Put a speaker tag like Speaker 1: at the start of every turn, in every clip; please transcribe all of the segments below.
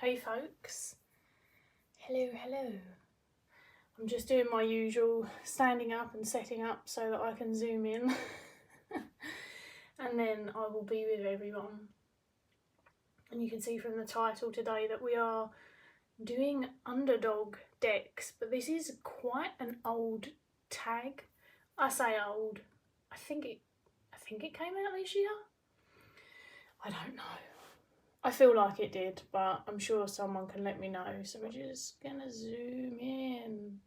Speaker 1: Hey folks, hello. I'm just doing my usual standing up and setting up so that I can zoom in and then I will be with everyone. And you can see from the title today that we are doing underdog decks, but this is quite an old tag. I say old, I think it came out this year. I don't know. I feel like it did, but I'm sure someone can let me know. So we're just gonna zoom in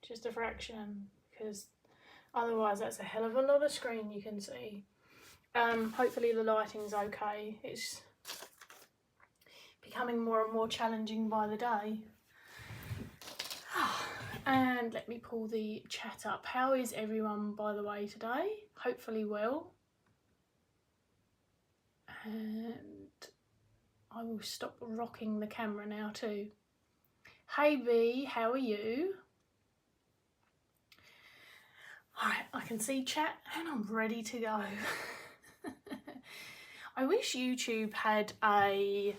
Speaker 1: just a fraction, because otherwise that's a hell of a lot of screen you can see. Hopefully the lighting's okay. It's becoming more and more challenging by the day. And let me pull the chat up. How is everyone, by the way, today? Hopefully well. And I will stop rocking the camera now too. Hey B, how are you? Alright, I can see chat and I'm ready to go. I wish YouTube had at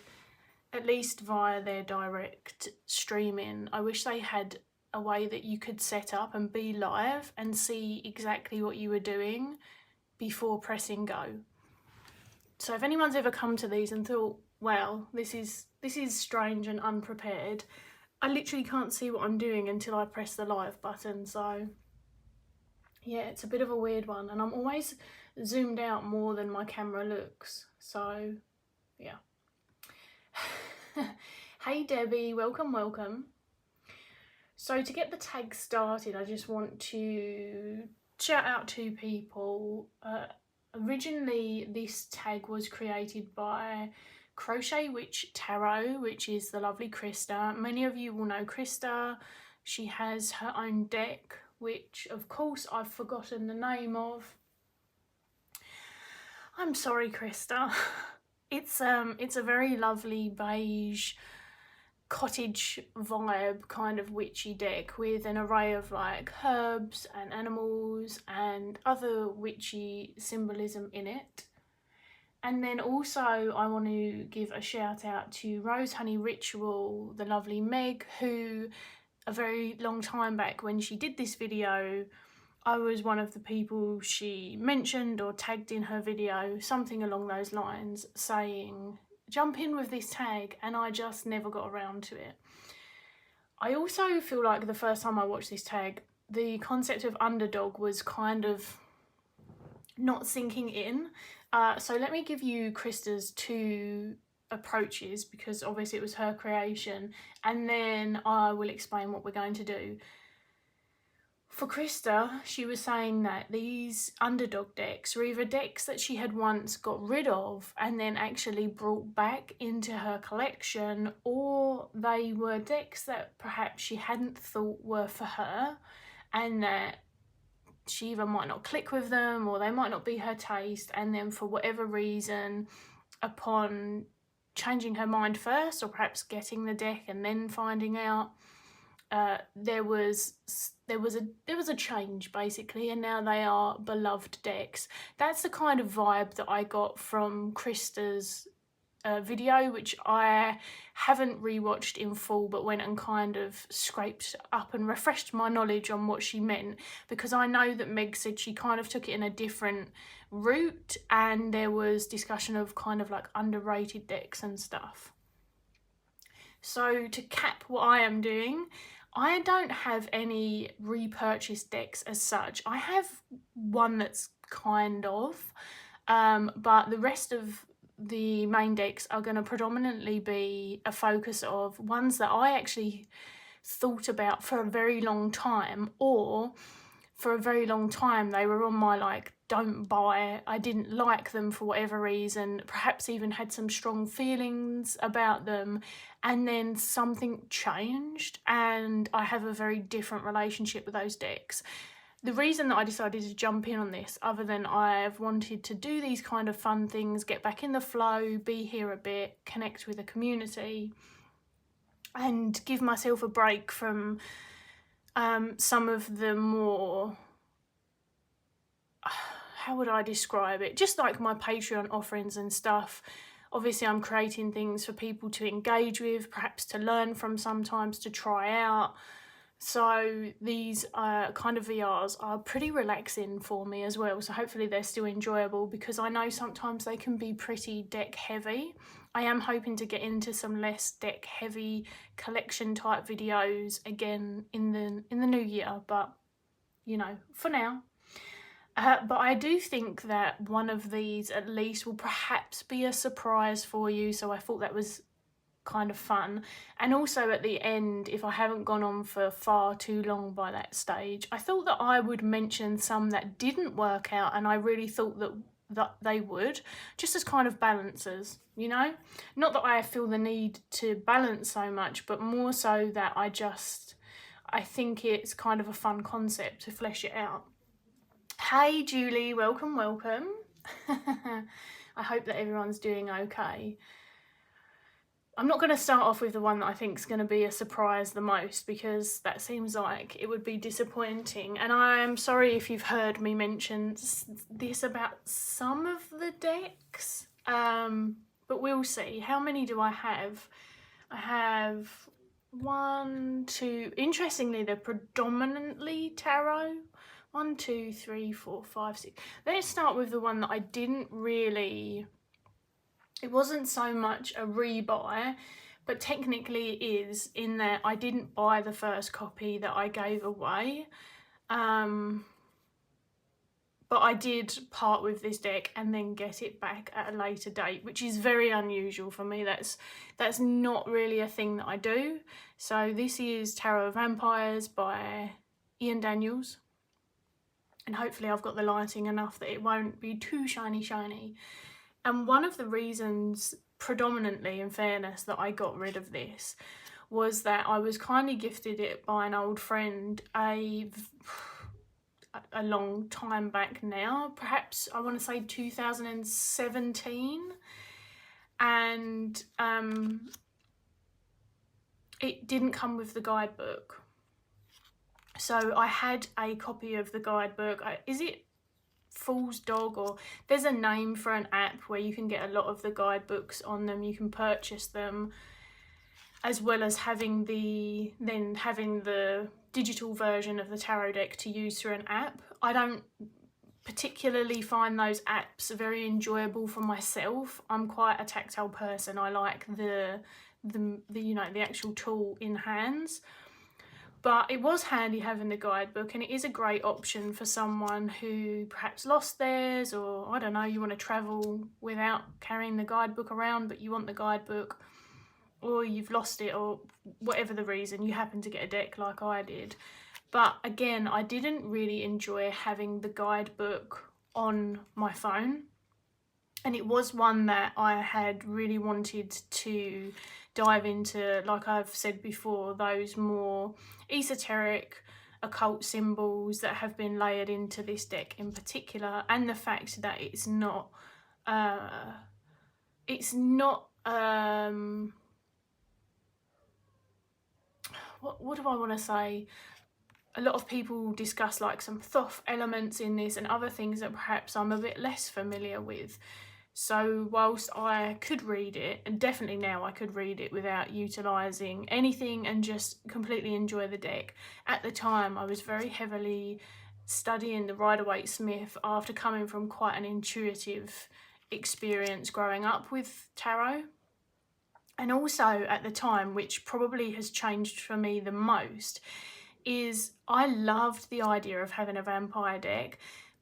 Speaker 1: least via their direct streaming, I wish they had a way that you could set up and be live and see exactly what you were doing before pressing go. So if anyone's ever come to these and thought, well, this is strange and unprepared, I literally can't see what I'm doing until I press the live button. So yeah, it's a bit of a weird one, and I'm always zoomed out more than my camera looks. So yeah. Hey Debbie, welcome. So to get the tag started, I just want to shout out two people. Originally, this tag was created by 𝗪𝗪𝗺, which is the lovely Krista. Many of you will know Krista. She has her own deck, which of course I've forgotten the name of. I'm sorry, Krista. It's a very lovely beige cottage vibe kind of witchy deck with an array of like herbs and animals and other witchy symbolism in it. And then also I want to give a shout out to Rose Honey Ritual, the lovely Meg, who a very long time back when she did this video, I was one of the people she mentioned or tagged in her video, something along those lines, saying jump in with this tag, and I just never got around to it. I also feel like the first time I watched this tag, the concept of underdog was kind of not sinking in. So let me give you Krista's two approaches, because obviously it was her creation, and then I will explain what we're going to do. For Krista, she was saying that these underdog decks were either decks that she had once got rid of and then actually brought back into her collection, or they were decks that perhaps she hadn't thought were for her and that she either might not click with them or they might not be her taste, and then for whatever reason, upon changing her mind first or perhaps getting the deck and then finding out, there was a change basically, and now they are beloved decks. That's the kind of vibe that I got from Krista's video, which I haven't rewatched in full, but went and kind of scraped up and refreshed my knowledge on what she meant, because I know that Meg said she kind of took it in a different route and there was discussion of kind of like underrated decks and stuff. So to cap what I am doing, I don't have any repurchased decks as such. I have one that's kind of, but the rest of the main decks are going to predominantly be a focus of ones that I actually thought about for a very long time, or for a very long time they were on my like don't buy. I didn't like them for whatever reason, perhaps even had some strong feelings about them, and then something changed and I have a very different relationship with those decks. The reason that I decided to jump in on this, other than I've wanted to do these kind of fun things, get back in the flow, be here a bit, connect with the community, and give myself a break from some of the more, how would I describe it? Just like my Patreon offerings and stuff, Obviously I'm creating things for people to engage with, perhaps to learn from, sometimes to try out. So these kind of VRs are pretty relaxing for me as well, so hopefully they're still enjoyable, because I know sometimes they can be pretty deck heavy. I am hoping to get into some less deck heavy collection type videos again in the new year, but you know, for now. But I do think that one of these at least will perhaps be a surprise for you, so I thought that was kind of fun. And also at the end, if I haven't gone on for far too long by that stage, I thought that I would mention some that didn't work out, and I really thought that they would, just as kind of balancers, you know? Not that I feel the need to balance so much, but more so that I think it's kind of a fun concept to flesh it out. Hey Julie, welcome, welcome. I hope that everyone's doing okay. I'm not going to start off with the one that I think is going to be a surprise the most, because that seems like it would be disappointing. And I am sorry if you've heard me mention this about some of the decks, but we'll see. How many do I have? I have 1, 2, interestingly they're predominantly tarot. 1, 2, 3, 4, 5, 6. Let's start with the one that I didn't really... It wasn't so much a rebuy, but technically it is, in that I didn't buy the first copy that I gave away. But I did part with this deck and then get it back at a later date, which is very unusual for me. That's not really a thing that I do. So this is Tarot of Vampires by Ian Daniels. And hopefully I've got the lighting enough that it won't be too shiny. And one of the reasons, predominantly in fairness, that I got rid of this was that I was kindly gifted it by an old friend a long time back now, perhaps I want to say 2017, and it didn't come with the guidebook. So I had a copy of the guidebook. Is it Fool's Dog, or there's a name for an app where you can get a lot of the guidebooks on them. You can purchase them, as well as having the digital version of the tarot deck to use through an app. I don't particularly find those apps very enjoyable for myself. I'm quite a tactile person. I like the you know, the actual tool in hands. But it was handy having the guidebook, and it is a great option for someone who perhaps lost theirs, or I don't know, you want to travel without carrying the guidebook around, but you want the guidebook, or you've lost it, or whatever the reason, you happen to get a deck like I did. But again, I didn't really enjoy having the guidebook on my phone, and it was one that I had really wanted to dive into, like I've said before, those more esoteric occult symbols that have been layered into this deck in particular, and the fact that it's not what do I want to say? A lot of people discuss like some thoth elements in this and other things that perhaps I'm a bit less familiar with. So whilst I could read it, and definitely now I could read it without utilising anything and just completely enjoy the deck, at the time I was very heavily studying the 𝗪𝗪𝗪𝗪 after coming from quite an intuitive experience growing up with tarot. And also at the time, which probably has changed for me the most, is I loved the idea of having a vampire deck,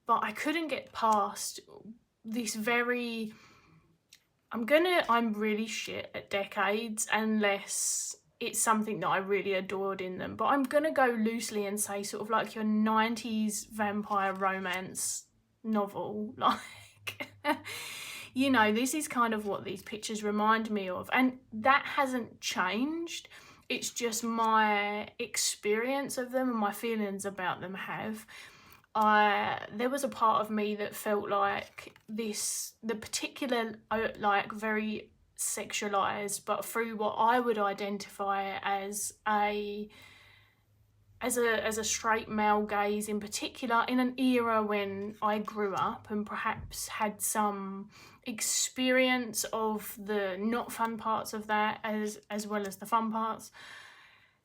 Speaker 1: but I couldn't get past this very... I'm really shit at decades unless it's something that I really adored in them, but I'm gonna go loosely and say sort of like your 90s vampire romance novel, like you know, this is kind of what these pictures remind me of, and that hasn't changed. It's just my experience of them and my feelings about them have. There was a part of me that felt like the particular, like, very sexualized, but through what I would identify as a as a straight male gaze in particular, in an era when I grew up and perhaps had some experience of the not fun parts of that as well as the fun parts,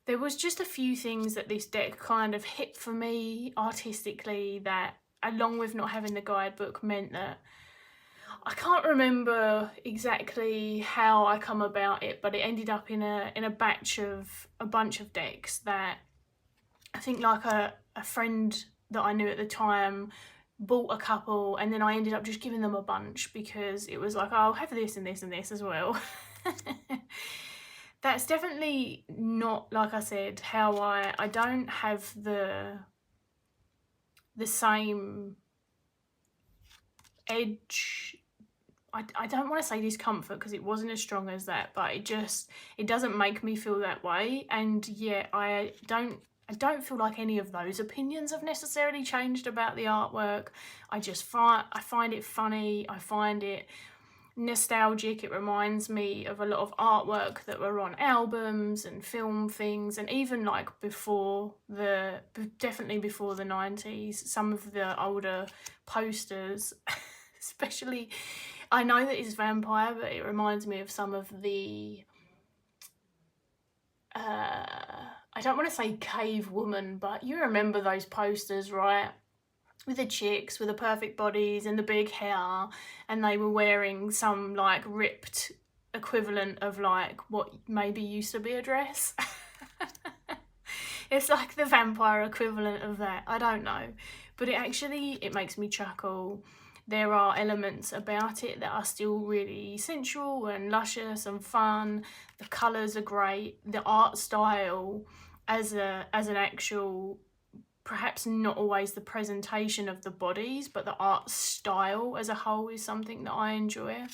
Speaker 1: there was just a few things that this deck kind of hit for me artistically that, along with not having the guidebook, meant that I can't remember exactly how I come about it, but it ended up in a bunch of decks that I think like a friend that I knew at the time bought a couple, and then I ended up just giving them a bunch because it was like, oh, I'll have this and this and this as well. That's definitely not, like I said, how I don't have the same edge. I don't want to say discomfort because it wasn't as strong as that, but it doesn't make me feel that way. And yeah, I don't feel like any of those opinions have necessarily changed about the artwork. I find it funny. I find it nostalgic. It reminds me of a lot of artwork that were on albums and film things, and even like definitely before the 90s, some of the older posters, especially, I know that it's vampire, but it reminds me of some of the I don't want to say cave woman, but you remember those posters, right? With the chicks with the perfect bodies and the big hair, and they were wearing some like ripped equivalent of like what maybe used to be a dress. It's like the vampire equivalent of that. I don't know, but it makes me chuckle. There are elements about it that are still really sensual and luscious and fun. The colours are great. The art style as an actual, perhaps not always the presentation of the bodies, but the art style as a whole is something that I enjoy.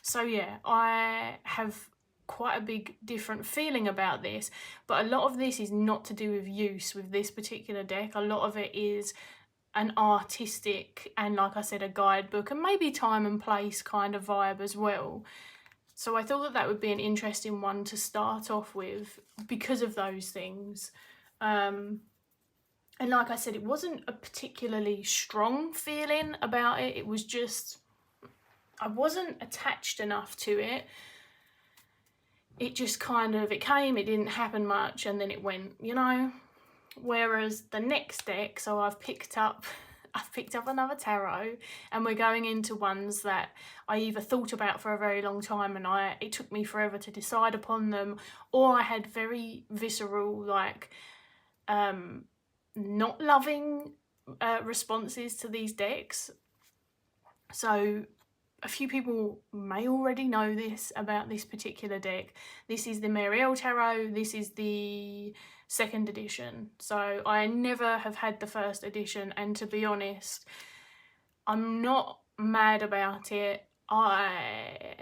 Speaker 1: So yeah, I have quite a big different feeling about this, but a lot of this is not to do with use with this particular deck. A lot of it is an artistic and, like I said, a guidebook and maybe time and place kind of vibe as well. So I thought that would be an interesting one to start off with because of those things. And like I said, it wasn't a particularly strong feeling about it. It was just, I wasn't attached enough to it. It just kind of, it came, it didn't happen much, and then it went, you know. Whereas the next deck, so I've picked up another tarot, and we're going into ones that I either thought about for a very long time and it took me forever to decide upon them, or I had very visceral, like, not loving responses to these decks. So a few people may already know this about this particular deck. This is the 𝗪𝗏𝗄 tarot. This is the 2nd edition. So I never have had the 1st edition, and to be honest, I'm not mad about it. I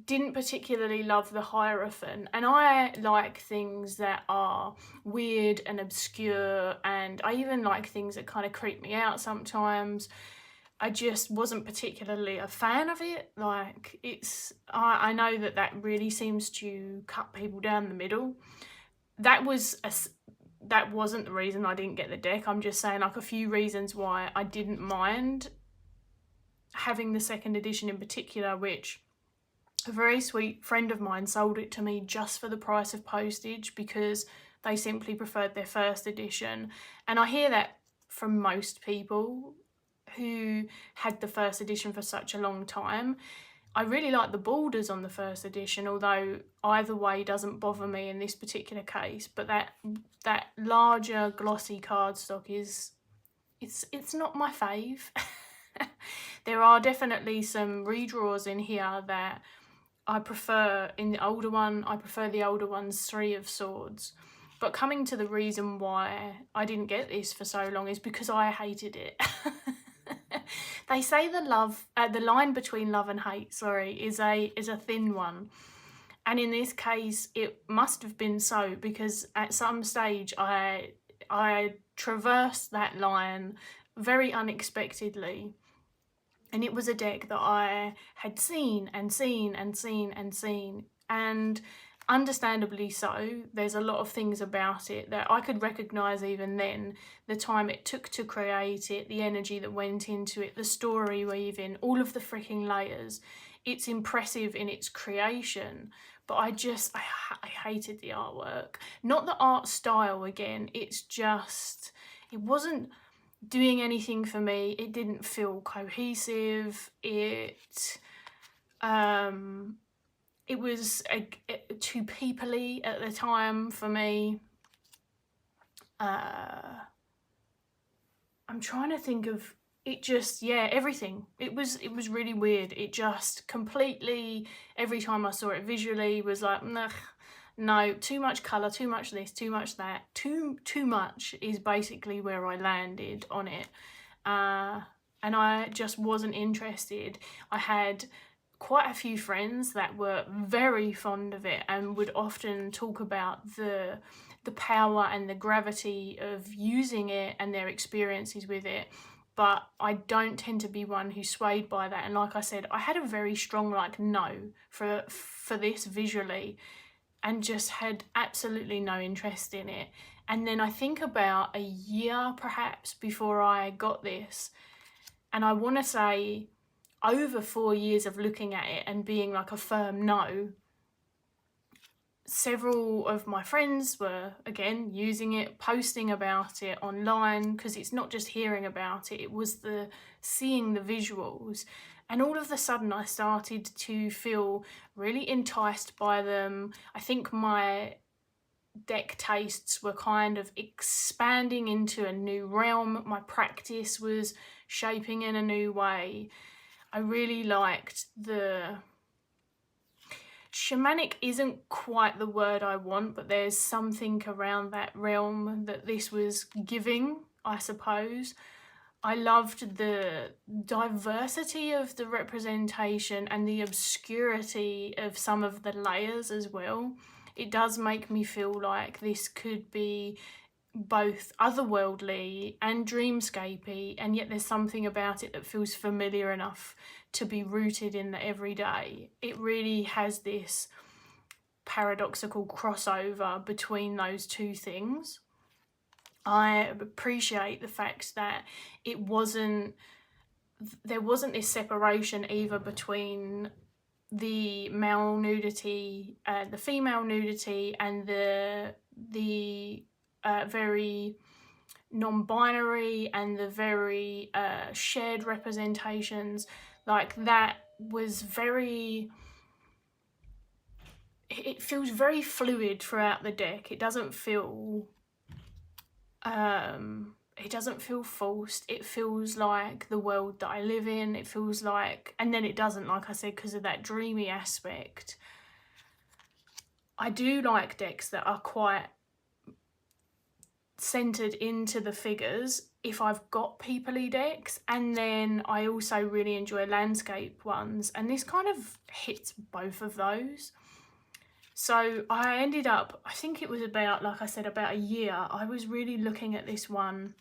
Speaker 1: didn't particularly love the Hierophant, and I like things that are weird and obscure, and I even like things that kind of creep me out sometimes. I just wasn't particularly a fan of it. Like, I know that really seems to cut people down the middle. That wasn't the reason I didn't get the deck. I'm just saying, like, a few reasons why I didn't mind having the 2nd edition in particular, which a very sweet friend of mine sold it to me just for the price of postage because they simply preferred their 1st edition. And I hear that from most people who had the 1st edition for such a long time. I really like the borders on the 1st edition, although either way doesn't bother me in this particular case. But that larger glossy cardstock it's not my fave. There are definitely some redraws in here that I prefer. In the older one, I prefer the older one's 3 of Swords. But coming to the reason why I didn't get this for so long is because I hated it. They say the line between love and hate, is a thin one, and in this case it must have been so, because at some stage I traversed that line very unexpectedly, and it was a deck that I had seen and seen and seen and seen, and understandably so. There's a lot of things about it that I could recognise even then, the time it took to create it, the energy that went into it, the story weaving, all of the freaking layers. It's impressive in its creation, but I hated the artwork. Not the art style again, it's just, it wasn't doing anything for me. It didn't feel cohesive. It was too people-y at the time for me. I'm trying to think of it, just, yeah, everything. It was really weird. It just completely, every time I saw it visually, was like, nah, no, too much colour, too much this, too much that. Too much is basically where I landed on it. And I just wasn't interested. I had quite a few friends that were very fond of it and would often talk about the power and the gravity of using it and their experiences with it, but I don't tend to be one who's swayed by that. And like I said, I had a very strong like no for this visually, and just had absolutely no interest in it. And then I think about a year perhaps before I got this, and I want to say over 4 years of looking at it and being like a firm no, several of my friends were, again, using it, posting about it online, because it's not just hearing about it, it was the seeing the visuals. And all of a sudden I started to feel really enticed by them. I think my deck tastes were kind of expanding into a new realm. My practice was shaping in a new way. I really liked the shamanic, isn't quite the word I want, but there's something around that realm that this was giving, I suppose. I loved the diversity of the representation and the obscurity of some of the layers as well. It does make me feel like this could be both otherworldly and dreamscapey, and yet there's something about it that feels familiar enough to be rooted in the everyday. It really has this paradoxical crossover between those two things. I appreciate the fact that there wasn't this separation either between the male nudity, the female nudity, and the very non-binary and the very shared representations. Like, that was very, it feels very fluid throughout the deck. It doesn't feel forced. It feels like the world that I live in. It feels like, and then it doesn't, like I said, because of that dreamy aspect. I do like decks that are quite centered into the figures if I've got people-y decks, and then I also really enjoy landscape ones, and this kind of hits both of those. So I ended up, I think it was about, like I said, about a year, I was really looking at this one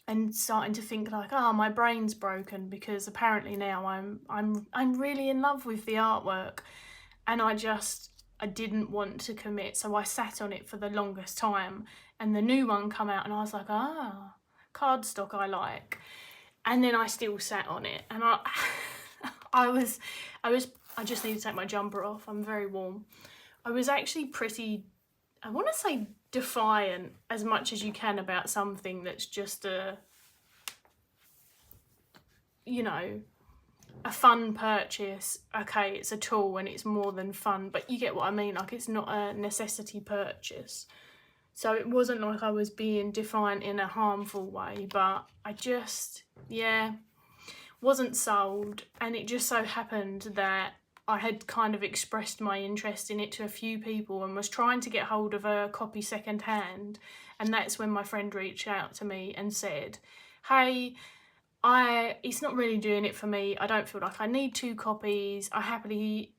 Speaker 1: and starting to think like, oh, my brain's broken, because apparently now I'm really in love with the artwork, and I didn't want to commit, so I sat on it for the longest time. And the new one come out and I was like, ah, cardstock I like. And then I still sat on it, and I just need to take my jumper off, I'm very warm. I was actually pretty, I want to say defiant as much as you can about something that's just a fun purchase. Okay, it's a tool and it's more than fun, but you get what I mean, like, it's not a necessity purchase. So it wasn't like I was being defiant in a harmful way, but I just, wasn't sold. And it just so happened that I had kind of expressed my interest in it to a few people and was trying to get hold of a copy secondhand. And that's when my friend reached out to me and said, hey, it's not really doing it for me. I don't feel like I need 2 copies. I happily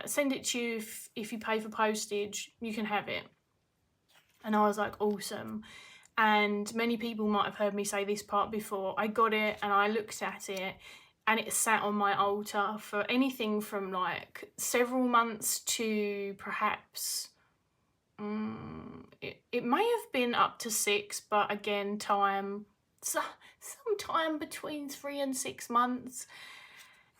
Speaker 1: send it to you. If you pay for postage, you can have it. And I was like, awesome. And many people might have heard me say this part before. I got it and I looked at it, and it sat on my altar for anything from like several months to perhaps it may have been up to 6, but again, sometime between 3 and 6 months.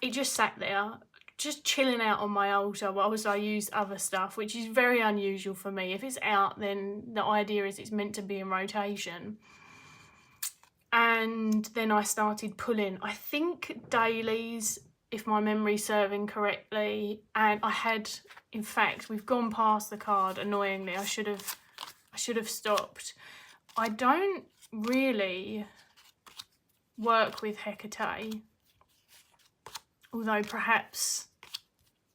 Speaker 1: It just sat there, just chilling out on my altar whilst I used other stuff, which is very unusual for me. If it's out, then the idea is it's meant to be in rotation. And then I started pulling, I think, dailies, if my memory's serving correctly. And I had, in fact, we've gone past the card, annoyingly. I should have stopped. I don't really work with Hecate, although perhaps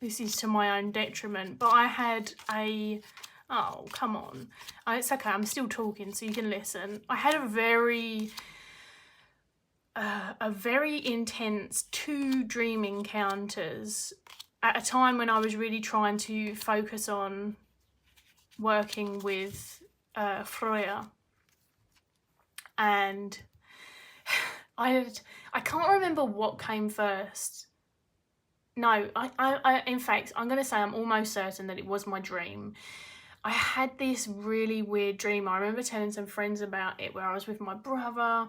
Speaker 1: this is to my own detriment. But I had oh, come on. It's okay, I'm still talking so you can listen. I had a very intense 2 dream encounters at a time when I was really trying to focus on working with 𝗺cie. And I can't remember what came first. No, in fact, I'm going to say I'm almost certain that it was my dream. I had this really weird dream. I remember telling some friends about it, where I was with my brother,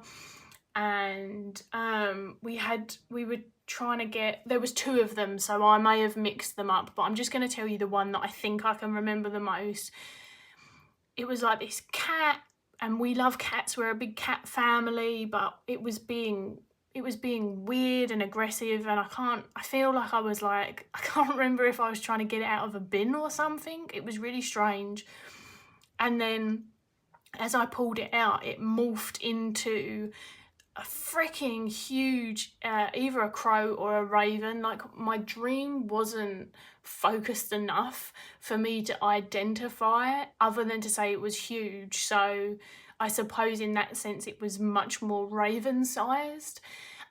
Speaker 1: and we were trying to get, there was 2 of them, so I may have mixed them up, but I'm just going to tell you the one that I think I can remember the most. It was like this cat, and we love cats, we're a big cat family, but it was being weird and aggressive, and I feel like I was like, I can't remember if I was trying to get it out of a bin or something. It was really strange. And then as I pulled it out, it morphed into a freaking huge, either a crow or a raven. Like, my dream wasn't focused enough for me to identify it, other than to say it was huge. So I suppose in that sense it was much more raven-sized.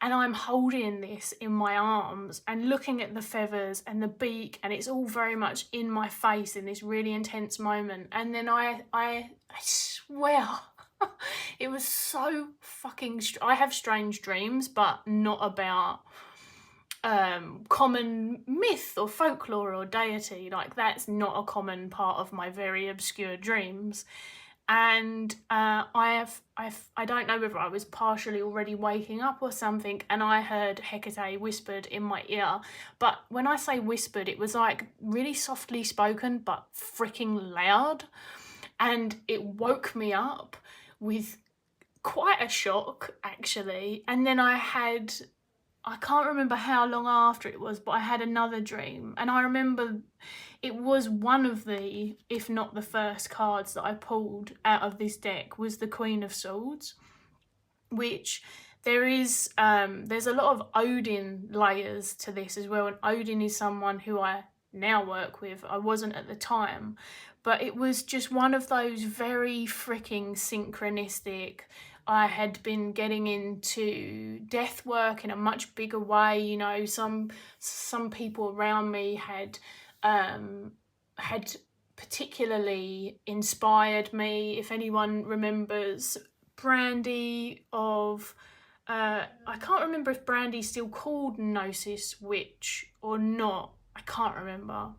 Speaker 1: And I'm holding this in my arms and looking at the feathers and the beak, and it's all very much in my face in this really intense moment. And then I swear, it was so fucking... I have strange dreams, but not about common myth or folklore or deity. Like, that's not a common part of my very obscure dreams. And I don't know whether I was partially already waking up or something, and I heard Hecate whispered in my ear. But when I say whispered, it was like really softly spoken, but freaking loud. And it woke me up with quite a shock, actually. And then I can't remember how long after it was, but I had another dream. And I remember it was one of the, if not the first cards that I pulled out of this deck, was the Queen of Swords, which there's a lot of Odin layers to this as well. And Odin is someone who I now work with. I wasn't at the time, but it was just one of those very freaking synchronistic. I had been getting into death work in a much bigger way. You know, some people around me had particularly inspired me. If anyone remembers Brandy of, I can't remember if Brandy's still called 𝗫𝗁𝗁𝗁 or not. I can't remember.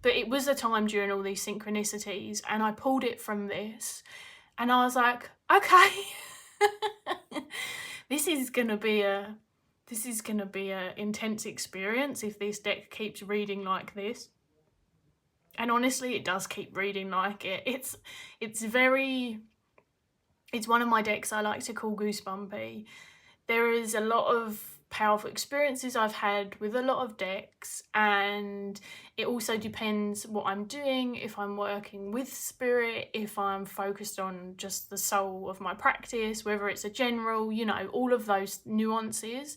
Speaker 1: But it was a time during all these synchronicities, and I pulled it from this, and I was like, okay. This is gonna be a intense experience if this deck keeps reading like this. And honestly, it does keep reading like it. It's one of my decks I like to call goosebumpy. There is a lot of powerful experiences I've had with a lot of decks, and it also depends what I'm doing, if I'm working with spirit, if I'm focused on just the soul of my practice, whether it's a general, you know, all of those nuances.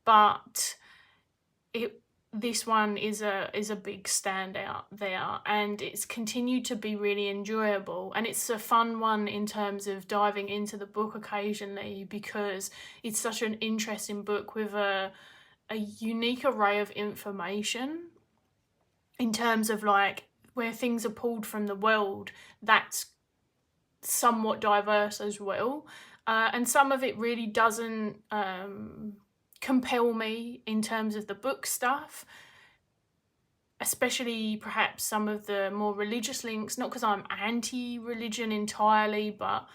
Speaker 1: But this one is a big standout there, and it's continued to be really enjoyable, and it's a fun one in terms of diving into the book occasionally, because it's such an interesting book with a unique array of information in terms of like where things are pulled from the world that's somewhat diverse as well, and some of it really doesn't compel me in terms of the book stuff. especially perhaps some of the more religious links, not because I'm anti-religion entirely, but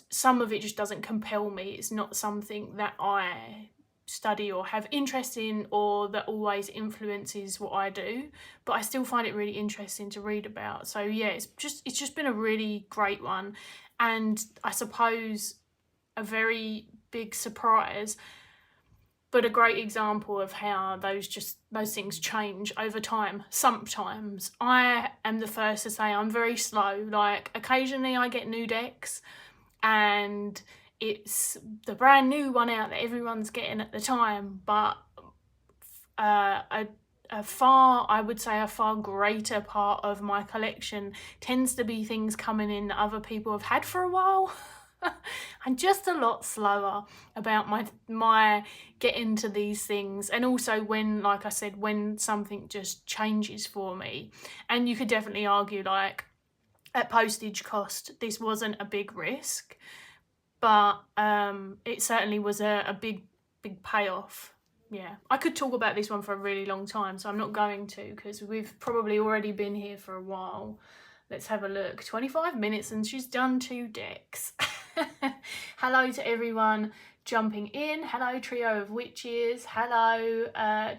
Speaker 1: some of it just doesn't compel me. It's not something that I study or have interest in, or that always influences what I do, but I still find it really interesting to read about. So yeah, it's just been a really great one, and I suppose a very big surprise, but a great example of how those things change over time. Sometimes I am the first to say I'm very slow. Like, occasionally I get new decks and it's the brand new one out that everyone's getting at the time, but I would say a far greater part of my collection tends to be things coming in that other people have had for a while. I'm just a lot slower about my getting to these things, and also when, like I said, when something just changes for me. And you could definitely argue, like, at postage cost, this wasn't a big risk, but it certainly was a big payoff. Yeah, I could talk about this one for a really long time, so I'm not going to, because we've probably already been here for a while. Let's have a look. 25 minutes and she's done 2 decks. Hello to everyone jumping in. Hello, trio of witches. Hello, I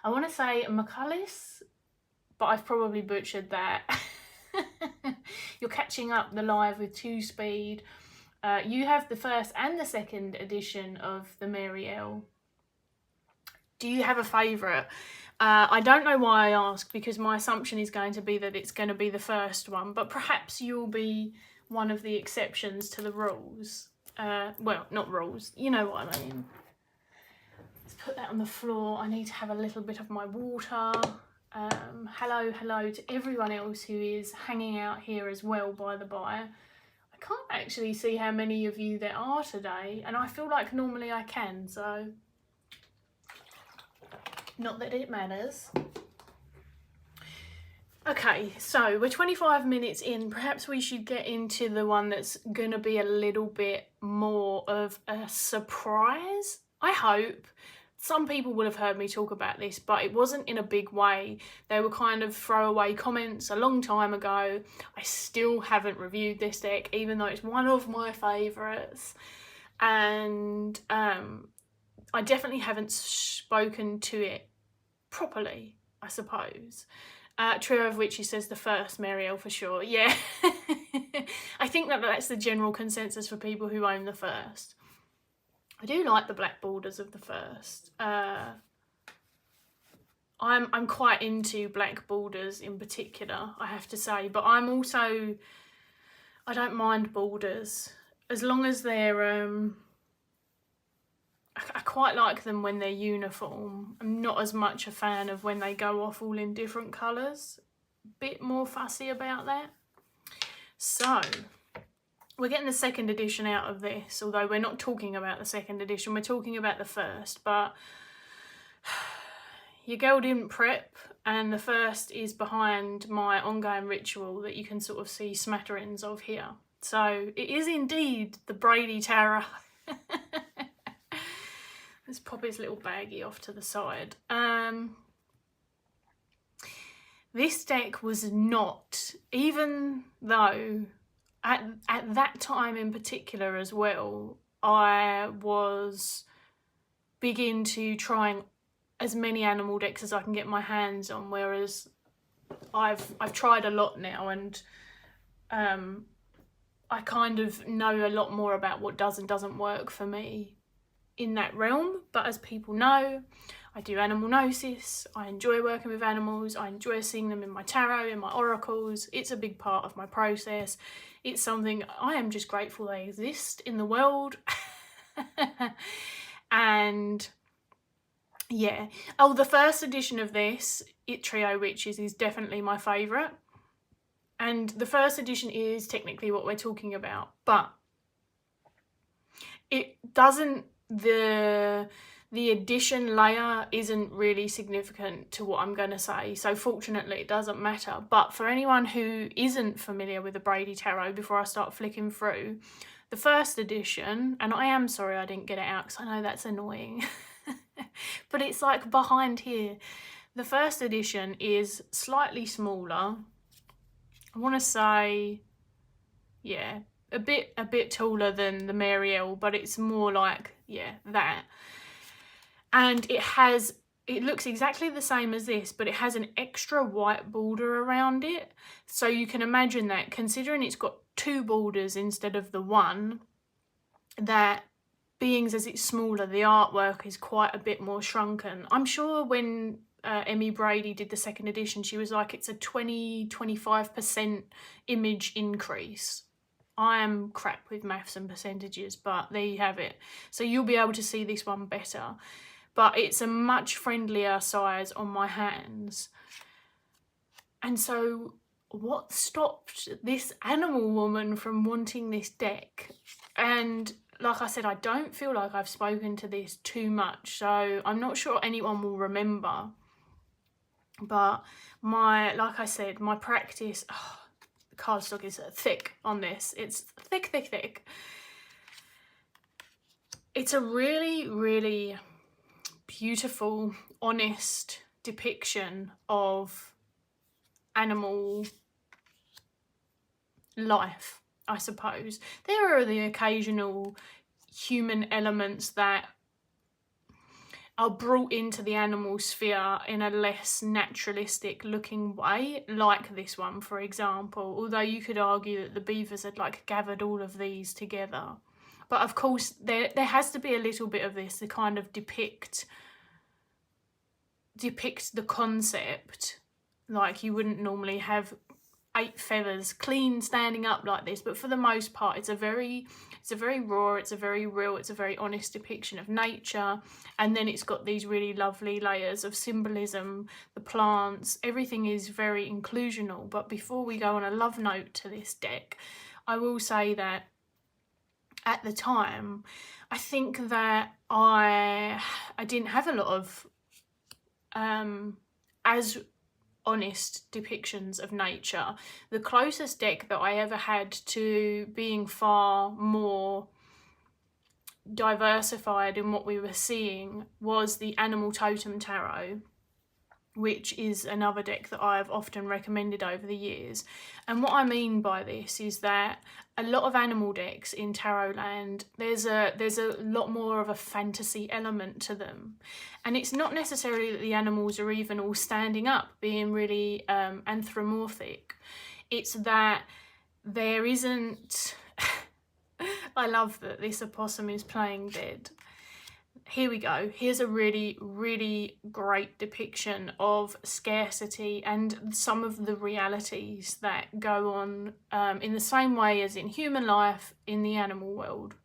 Speaker 1: want to say 𝗪𝗂𝗧, but I've probably butchered that. You're catching up the live with 2 speed. You have the first and the second edition of the 𝗪𝗂𝗯𝘀𝗶𝘁. Do you have a favourite? I don't know why I ask, because my assumption is going to be that it's going to be the first one, but perhaps you'll be one of the exceptions to the rules. Well, not rules, you know what I mean. Let's put that on the floor. I need to have a little bit of my water. Hello to everyone else who is hanging out here as well, by the by. I can't actually see how many of you there are today, and I feel like normally I can, so not that it matters. Okay, so we're 25 minutes in. Perhaps we should get into the one that's gonna be a little bit more of a surprise, I hope. Some people will have heard me talk about this, but it wasn't in a big way. They were kind of throwaway comments a long time ago. I still haven't reviewed this deck, even though it's one of my favourites. And I definitely haven't spoken to it properly, I suppose. Trio of Witches says the first 𝗪𝗂𝗀 for sure. Yeah. I think that's the general consensus for people who own the first. I do like the black borders of the first. I'm quite into black borders in particular, I have to say, but I don't mind borders as long as they're I quite like them when they're uniform. I'm not as much a fan of when they go off all in different colours. Bit more fussy about that. So we're getting the second edition out of this, although we're not talking about the second edition, we're talking about the first. But your girl didn't prep, and the first is behind my ongoing ritual that you can sort of see smatterings of here. So it is indeed the 𝗵𝘁𝗍 Tarot. Let's pop his little baggie off to the side. This deck was not, even though at that time in particular as well, I was big into trying as many animal decks as I can get my hands on, whereas I've tried a lot now, and I kind of know a lot more about what does and doesn't work for me in that realm. But as people know, I do animal gnosis, I enjoy working with animals, I enjoy seeing them in my tarot, in my oracles. It's a big part of my process. It's something I am just grateful they exist in the world. And yeah, oh, the first edition of this, Trio Witches, is definitely my favourite. And the first edition is technically what we're talking about, but it doesn't, the edition layer isn't really significant to what I'm going to say, so fortunately it doesn't matter. But for anyone who isn't familiar with the 𝗵𝘁𝗍 Tarot, before I start flicking through, the first edition, and I am sorry I didn't get it out because I know that's annoying, but it's like behind here. The first edition is slightly smaller. I want to say, yeah, a bit taller than the 𝗪𝗂𝗀, but it's more like, yeah, that. And it looks exactly the same as this, but it has an extra white border around it. So you can imagine that, considering it's got 2 borders instead of the 1, that being as it's smaller, the artwork is quite a bit more shrunken. I'm sure when Emmy Brady did the 2nd edition, she was like, it's a 20-25% image increase. I am crap with maths and percentages, but there you have it. So you'll be able to see this one better. But it's a much friendlier size on my hands. And so what stopped this animal woman from wanting this deck? And like I said, I don't feel like I've spoken to this too much, so I'm not sure anyone will remember. But like I said, my practice, the cardstock is thick on this. It's thick, thick, thick. It's a really, really beautiful, honest depiction of animal life, I suppose. There are the occasional human elements that are brought into the animal sphere in a less naturalistic looking way, like this one, for example, although you could argue that the beavers had like gathered all of these together. But of course there has to be a little bit of this to kind of depict the concept. Like, you wouldn't normally have 8 feathers clean standing up like this, but for the most part it's a very raw, it's a very real, it's a very honest depiction of nature. And then it's got these really lovely layers of symbolism, the plants, everything is very inclusional. But before we go on a love note to this deck, I will say that at the time, I think that I didn't have a lot of as honest depictions of nature. The closest deck that I ever had to being far more diversified in what we were seeing was the Animal Totem Tarot, which is another deck that I've often recommended over the years. And what I mean by this is that a lot of animal decks in tarot land, there's a lot more of a fantasy element to them. And it's not necessarily that the animals are even all standing up, being really anthropomorphic. It's that there isn't... I love that this opossum is playing dead. Here we go. Here's a really, really great depiction of scarcity and some of the realities that go on in the same way as in human life in the animal world.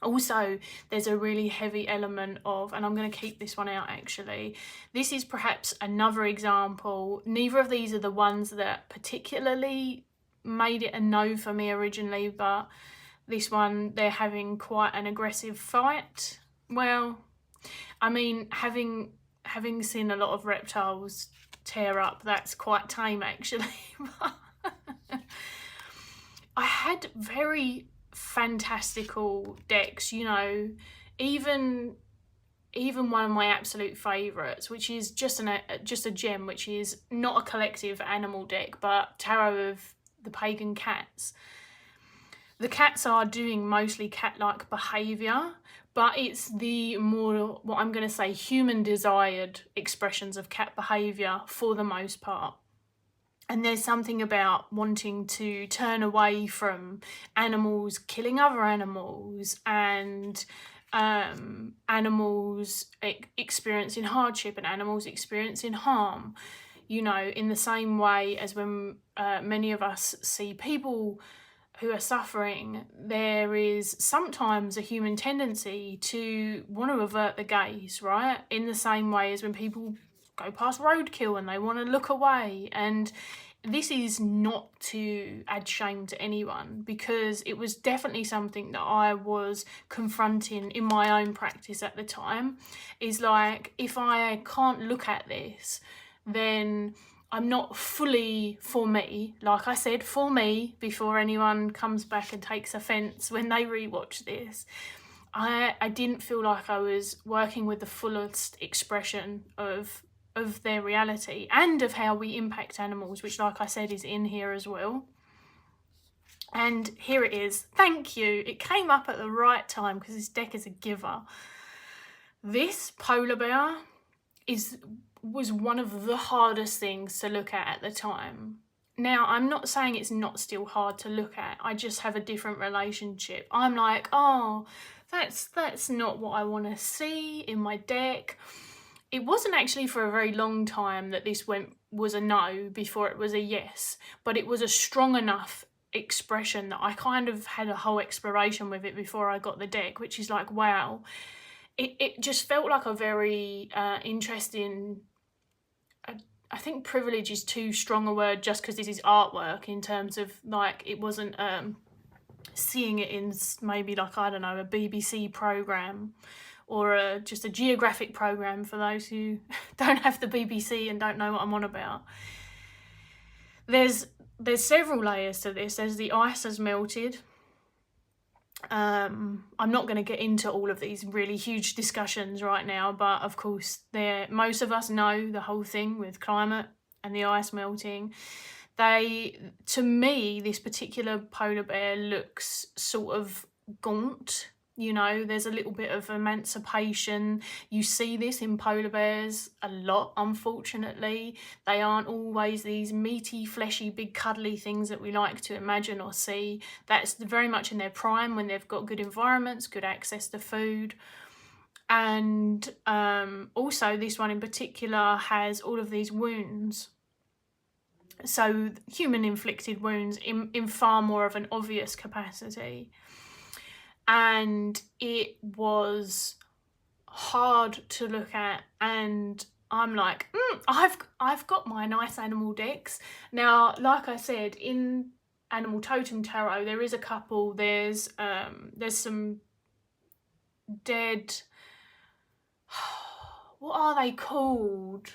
Speaker 1: Also, there's a really heavy element of, and I'm going to keep this one out actually, this is perhaps another example. Neither of these are the ones that particularly made it a no for me originally, but this one, they're having quite an aggressive fight. Well, I mean, having seen a lot of reptiles tear up, that's quite tame actually. I had very fantastical decks, you know, even one of my absolute favourites, which is just a gem, which is not a collective animal deck, but Tarot of the Pagan Cats. The cats are doing mostly cat-like behaviour, but it's the more, what I'm going to say, human desired expressions of cat behaviour for the most part. And there's something about wanting to turn away from animals killing other animals and animals experiencing hardship and animals experiencing harm. You know, in the same way as when many of us see people who are suffering, there is sometimes a human tendency to want to avert the gaze, right? In the same way as when people go past roadkill and they want to look away. And this is not to add shame to anyone, because it was definitely something that I was confronting in my own practice at the time. Is like, if I can't look at this, then I'm not fully for me. Like I said, for me, before anyone comes back and takes offence when they rewatch this. I didn't feel like I was working with the fullest expression of of their reality and of how we impact animals, which, like I said, is in here as well. And here it is. Thank you. It came up at the right time because this deck is a giver. This polar bear was one of the hardest things to look at the time. Now, I'm not saying it's not still hard to look at. I just have a different relationship. I'm like, oh, that's not what I want to see in my deck. It wasn't actually for a very long time that this was a no before it was a yes, but it was a strong enough expression that I kind of had a whole exploration with it before I got the deck, which is like, wow. It just felt like a very interesting, I think privilege is too strong a word just because this is artwork, in terms of like it wasn't seeing it in maybe like, I don't know, a BBC programme or just a geographic programme for those who don't have the BBC and don't know what I'm on about. There's several layers to this. There's the ice has melted. I'm not going to get into all of these really huge discussions right now, but of course most of us know the whole thing with climate and the ice melting. To me, this particular polar bear looks sort of gaunt. You know, there's a little bit of emancipation. You see this in polar bears a lot, unfortunately. They aren't always these meaty, fleshy, big cuddly things that we like to imagine or see. That's very much in their prime when they've got good environments, good access to food. And also this one in particular has all of these wounds. So human inflicted wounds in far more of an obvious capacity. And it was hard to look at, and I'm like, I've got my nice animal decks. Now, like I said, in Animal Totem Tarot, there is a couple. There's some dead, what are they called?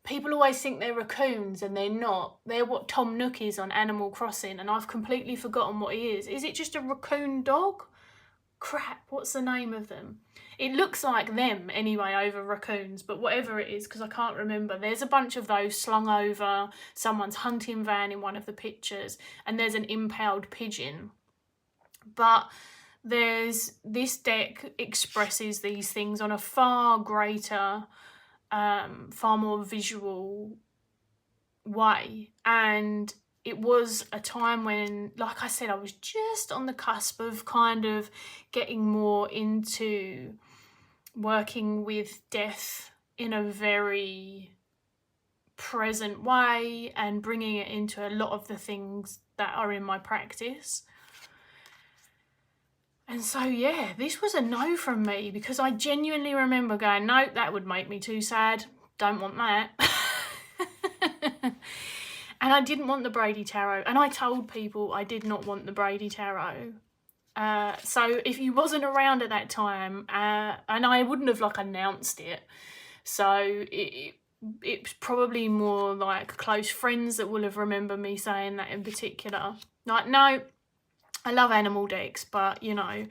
Speaker 1: People always think they're raccoons and they're not. They're what Tom Nook is on Animal Crossing, and I've completely forgotten what he is. Is it just a raccoon dog? Crap, what's the name of them? It looks like them anyway over raccoons, but whatever it is, because I can't remember. There's a bunch of those slung over someone's hunting van in one of the pictures, and there's an impaled pigeon. But this deck expresses these things on a far greater, far more visual way. And it was a time when, like I said, I was just on the cusp of kind of getting more into working with death in a very present way and bringing it into a lot of the things that are in my practice. And so, yeah, this was a no from me, because I genuinely remember going, no, that would make me too sad. Don't want that. And I didn't want the Brady Tarot. And I told people I did not want the Brady Tarot. So if you wasn't around at that time, and I wouldn't have like announced it, so it's probably more like close friends that will have remembered me saying that in particular. Like, no, I love animal decks, but, you know,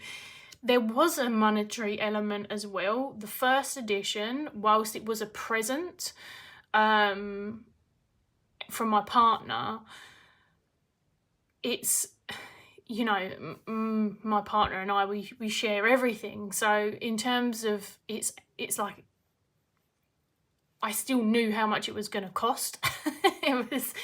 Speaker 1: there was a monetary element as well. The first edition, whilst it was a present from my partner, it's, you know, my partner and I, we share everything. So in terms of, it's like, I still knew how much it was going to cost. It was...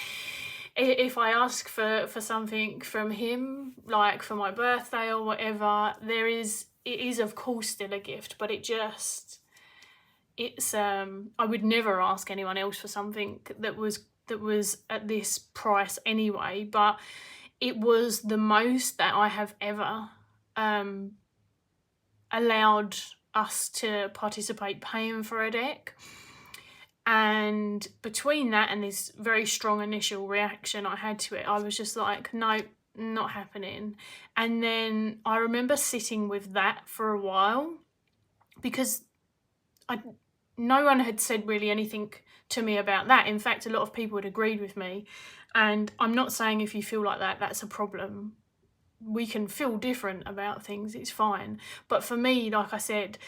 Speaker 1: If I ask for something from him, like for my birthday or whatever, it is of course still a gift, but it's I would never ask anyone else for something that was at this price anyway, but it was the most that I have ever allowed us to participate paying for a deck. And between that and this very strong initial reaction I had to it, I was just like, no, not happening. And then I remember sitting with that for a while, because no one had said really anything to me about that. In fact, a lot of people had agreed with me. And I'm not saying if you feel like that, that's a problem. We can feel different about things, it's fine. But for me, like I said,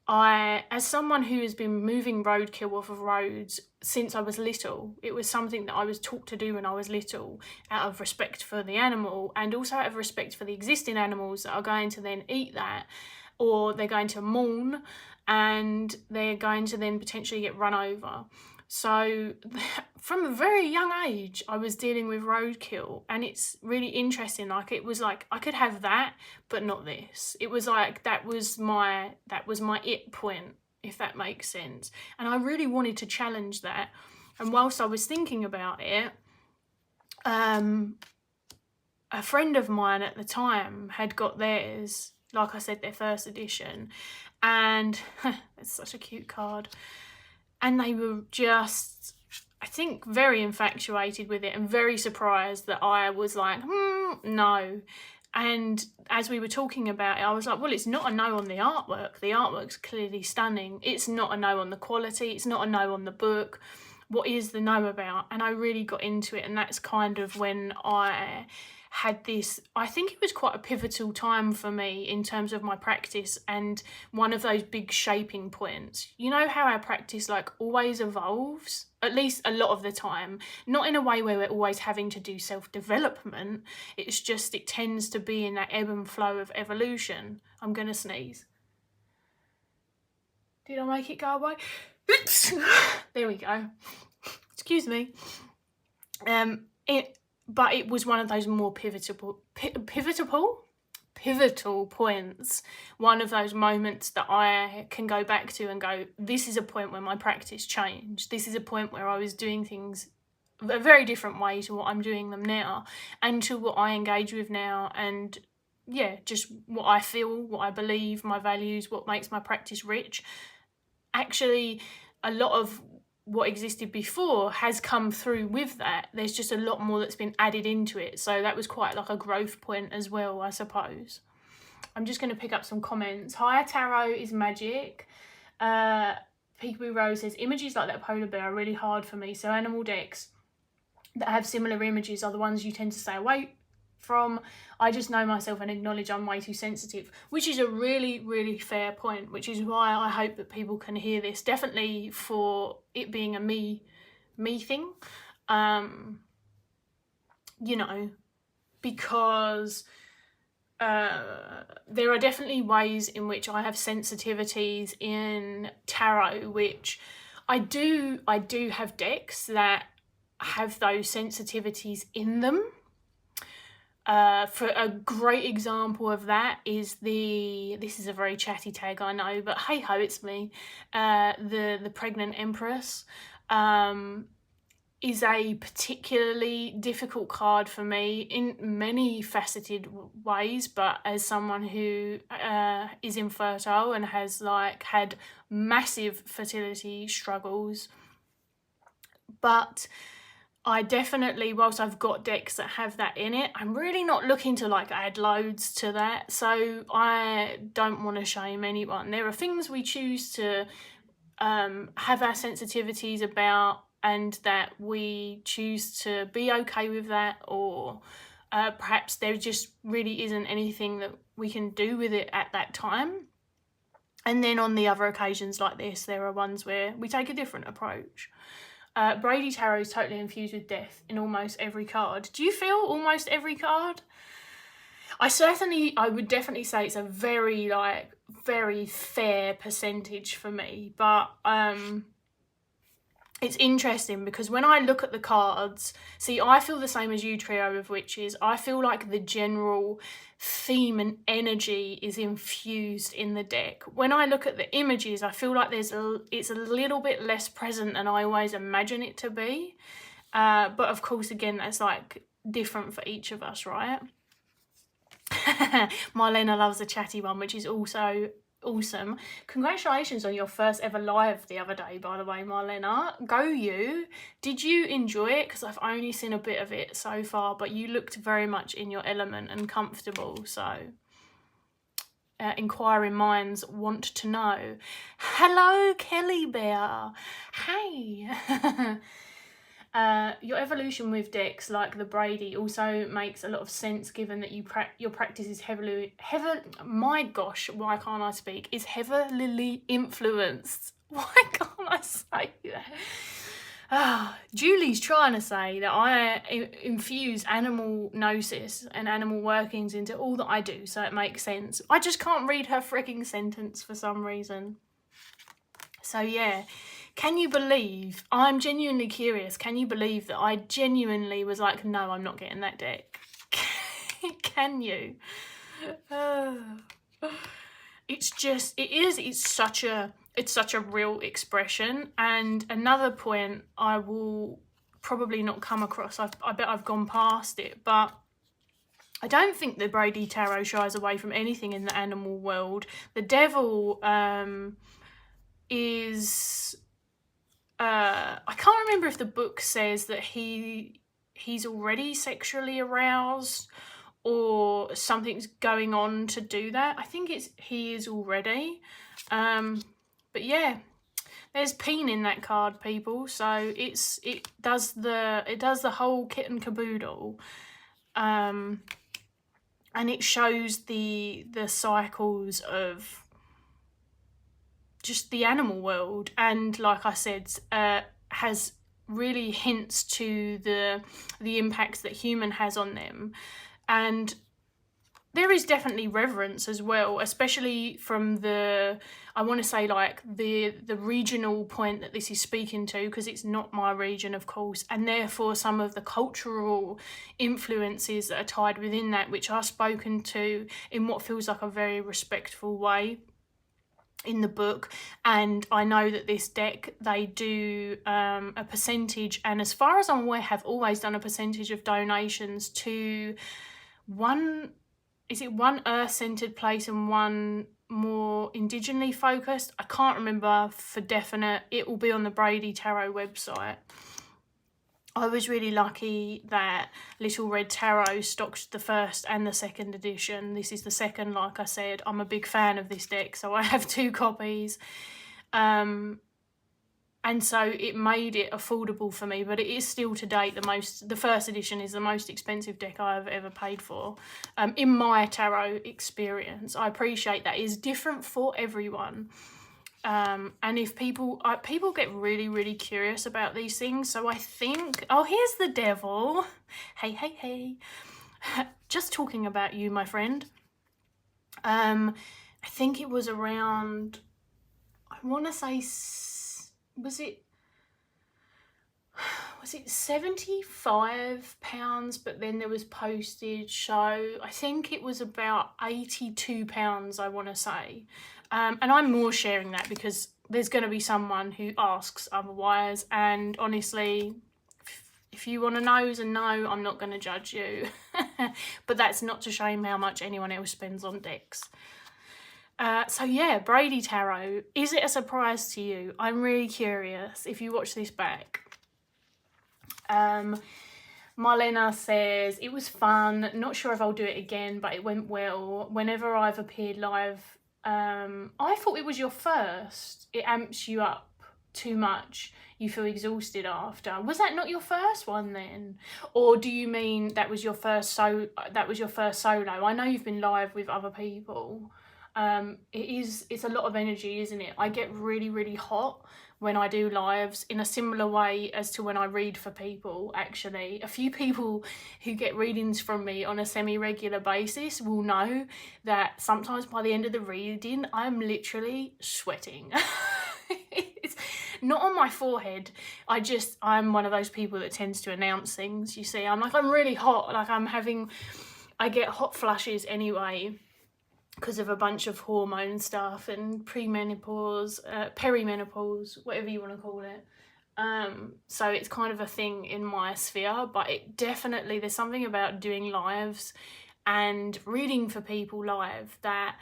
Speaker 1: as someone who has been moving roadkill off of roads since I was little, it was something that I was taught to do when I was little, out of respect for the animal, and also out of respect for the existing animals that are going to then eat that, or they're going to mourn, and they're going to then potentially get run over. So from a very young age, I was dealing with roadkill, and it's really interesting. Like, it was like I could have that, but not this. It was like that was my it point, if that makes sense. And I really wanted to challenge that. And whilst I was thinking about it, a friend of mine at the time had got theirs, like I said, their first edition, and it's such a cute card. And they were just, I think, very infatuated with it and very surprised that I was like, no. And as we were talking about it, I was like, well, it's not a no on the artwork. The artwork's clearly stunning. It's not a no on the quality. It's not a no on the book. What is the no about? And I really got into it. And that's kind of when I had this, I think it was quite a pivotal time for me in terms of my practice, and one of those big shaping points. You know how our practice like always evolves, at least a lot of the time, not in a way where we're always having to do self-development. It's just, it tends to be in that ebb and flow of evolution. I'm gonna sneeze. Did I make it go away? Oops. There we go. Excuse me. But it was one of those more pivotal points. One of those moments that I can go back to and go, this is a point where my practice changed. This is a point where I was doing things a very different way to what I'm doing them now, and to what I engage with now, and yeah, just what I feel, what I believe, my values, what makes my practice rich. Actually, a lot of what existed before has come through with that. There's just a lot more that's been added into it. So that was quite like a growth point as well, I suppose. I'm just going to pick up some comments. Hi, tarot is magic. Peekaboo Rose says, images like that polar bear are really hard for me. So animal decks that have similar images are the ones you tend to stay away from. I just know myself and acknowledge I'm way too sensitive, which is a really, really fair point, which is why I hope that people can hear this, definitely for it being a me thing, you know, because there are definitely ways in which I have sensitivities in tarot, which I do have decks that have those sensitivities in them. For a great example of that is this is a very chatty tag, I know, but hey ho, it's me. The Pregnant Empress is a particularly difficult card for me in many faceted ways, but as someone who is infertile and has like had massive fertility struggles, but I definitely, whilst I've got decks that have that in it, I'm really not looking to like add loads to that. So I don't want to shame anyone. There are things we choose to have our sensitivities about, and that we choose to be okay with that, or perhaps there just really isn't anything that we can do with it at that time. And then on the other occasions like this, there are ones where we take a different approach. Brady Tarot is totally infused with death in almost every card. Do you feel almost every card? I would definitely say it's a very fair percentage for me, but it's interesting because when I look at the cards, see, I feel the same as you, Trio of Witches. I feel like the general theme and energy is infused in the deck. When I look at the images, I feel like it's a little bit less present than I always imagine it to be. But of course, again, that's like different for each of us, right? Marlena loves a chatty one, which is also awesome. Congratulations on your first ever live the other day, by the way, Marlena. Go you. Did you enjoy it? Because I've only seen a bit of it so far, but you looked very much in your element and comfortable, so inquiring minds want to know. Hello, Kelly Bear. Hey. Your evolution with decks like the 𝗺𝗁𝗺 also makes a lot of sense given that your practice is my gosh, why can't I speak? Is heavily influenced. Why can't I say that? Julie's trying to say that I infuse animal gnosis and animal workings into all that I do, so it makes sense. I just can't read her freaking sentence for some reason. So yeah. Can you believe, I'm genuinely curious, can you believe that I genuinely was like, no, I'm not getting that deck? Can you? It's such a real expression. And another point I will probably not come across, I bet I've gone past it, but I don't think the 𝗺𝗁𝗺 Tarot shies away from anything in the animal world. The devil is... I can't remember if the book says that he's already sexually aroused or something's going on to do that. I think he is already. But yeah, there's peen in that card, people. So it does the whole kit and caboodle. And it shows the cycles of just the animal world, and like I said, has really hints to the impacts that human has on them. And there is definitely reverence as well, especially from I want to say like the regional point that this is speaking to, because it's not my region, of course, and therefore some of the cultural influences that are tied within that, which are spoken to in what feels like a very respectful way in the book. And I know that this deck, they do a percentage, and as far as I'm aware, have always done a percentage of donations to one earth-centered place and one more indigenously focused. I can't remember for definite. It will be on the 𝗺𝗁𝗺 Tarot website. I was really lucky that Little Red Tarot stocked the first and the second edition. This is the second, like I said. I'm a big fan of this deck, so I have 2 copies. And so it made it affordable for me, but it is still to date the first edition is the most expensive deck I've ever paid for. In my tarot experience, I appreciate that. It's different for everyone. And if people get really, really curious about these things. So I think, oh, here's the devil. Hey, hey, hey. Just talking about you, my friend. I think it was around, I want to say, was it £75, but then there was postage, so I think it was about £82, I want to say. And I'm more sharing that because there's going to be someone who asks otherwise, and honestly, if you want to know, then no, I'm not going to judge you. But that's not to shame how much anyone else spends on decks. So yeah, 𝗺𝗁𝗺 Tarot, is it a surprise to you? I'm really curious if you watch this back. Marlena says, it was fun, not sure if I'll do it again, but it went well. Whenever I've appeared live, I thought it was your first. It amps you up too much. You feel exhausted after. Was that not your first one then? Or do you mean that was your first solo? I know you've been live with other people. It's a lot of energy, isn't it? I get really, really hot when I do lives, in a similar way as to when I read for people, actually. A few people who get readings from me on a semi-regular basis will know that sometimes by the end of the reading, I'm literally sweating. It's not on my forehead. I'm one of those people that tends to announce things, you see. I'm really hot, I get hot flushes anyway, because of a bunch of hormone stuff and premenopause, perimenopause, whatever you want to call it. So it's kind of a thing in my sphere, but there's something about doing lives and reading for people live that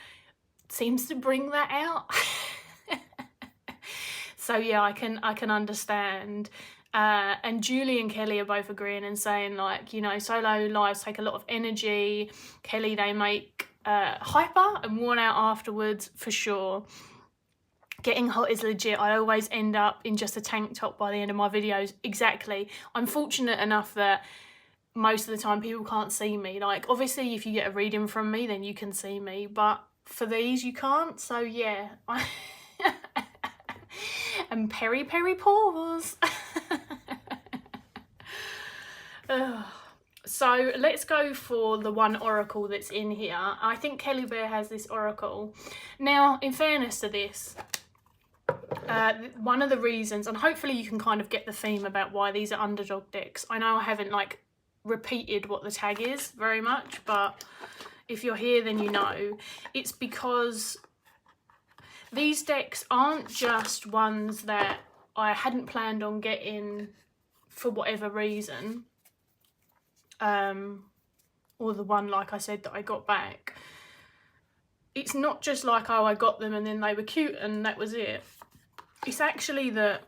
Speaker 1: seems to bring that out. So yeah, I can understand. And Julie and Kelly are both agreeing and saying, like, you know, solo lives take a lot of energy. Kelly, they make hyper and worn out afterwards, for sure. getting hot is legit. I always end up in just a tank top by the end of my videos. Exactly. I'm fortunate enough that most of the time people can't see me. Like, obviously, if you get a reading from me, then you can see me. But for these, you can't. So, yeah. And peri pores. So let's go for the one oracle that's in here. I think Kelly Bear has this oracle. Now, in fairness to this, one of the reasons, and hopefully you can kind of get the theme about why these are underdog decks. I know I haven't like repeated what the tag is very much, but if you're here then you know. It's because these decks aren't just ones that I hadn't planned on getting for whatever reason. Or the one, like I said, that I got back. It's not just like, oh, I got them and then they were cute and that was it. It's actually that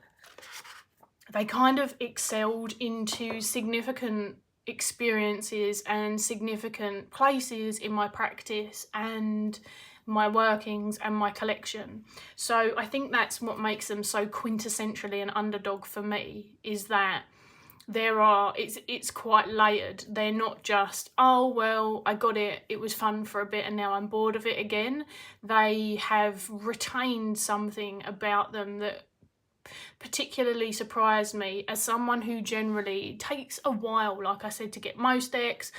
Speaker 1: they kind of excelled into significant experiences and significant places in my practice and my workings and my collection. So I think that's what makes them so quintessentially an underdog for me, is that it's quite layered. They're not just, oh well, I got it, it was fun for a bit and now I'm bored of it again. They have retained something about them that particularly surprised me as someone who generally takes a while, like I said, to get most decks,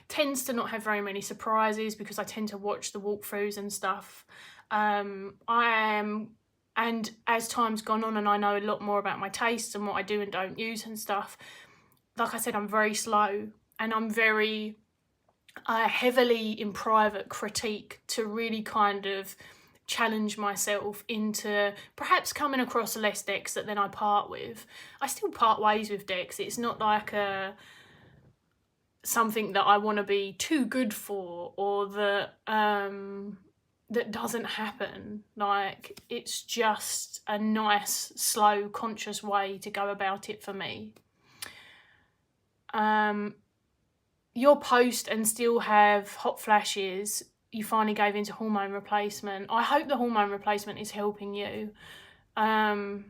Speaker 1: tends to not have very many surprises because I tend to watch the walkthroughs and stuff. And as time's gone on and I know a lot more about my tastes and what I do and don't use and stuff, like I said, I'm very slow and I'm very heavily in private critique to really kind of challenge myself into perhaps coming across less decks that then I part with. I still part ways with decks. It's not like something that I want to be too good for or that that doesn't happen. Like, it's just a nice, slow, conscious way to go about it for me. Your post and still have hot flashes. You finally gave into hormone replacement. I hope the hormone replacement is helping you. I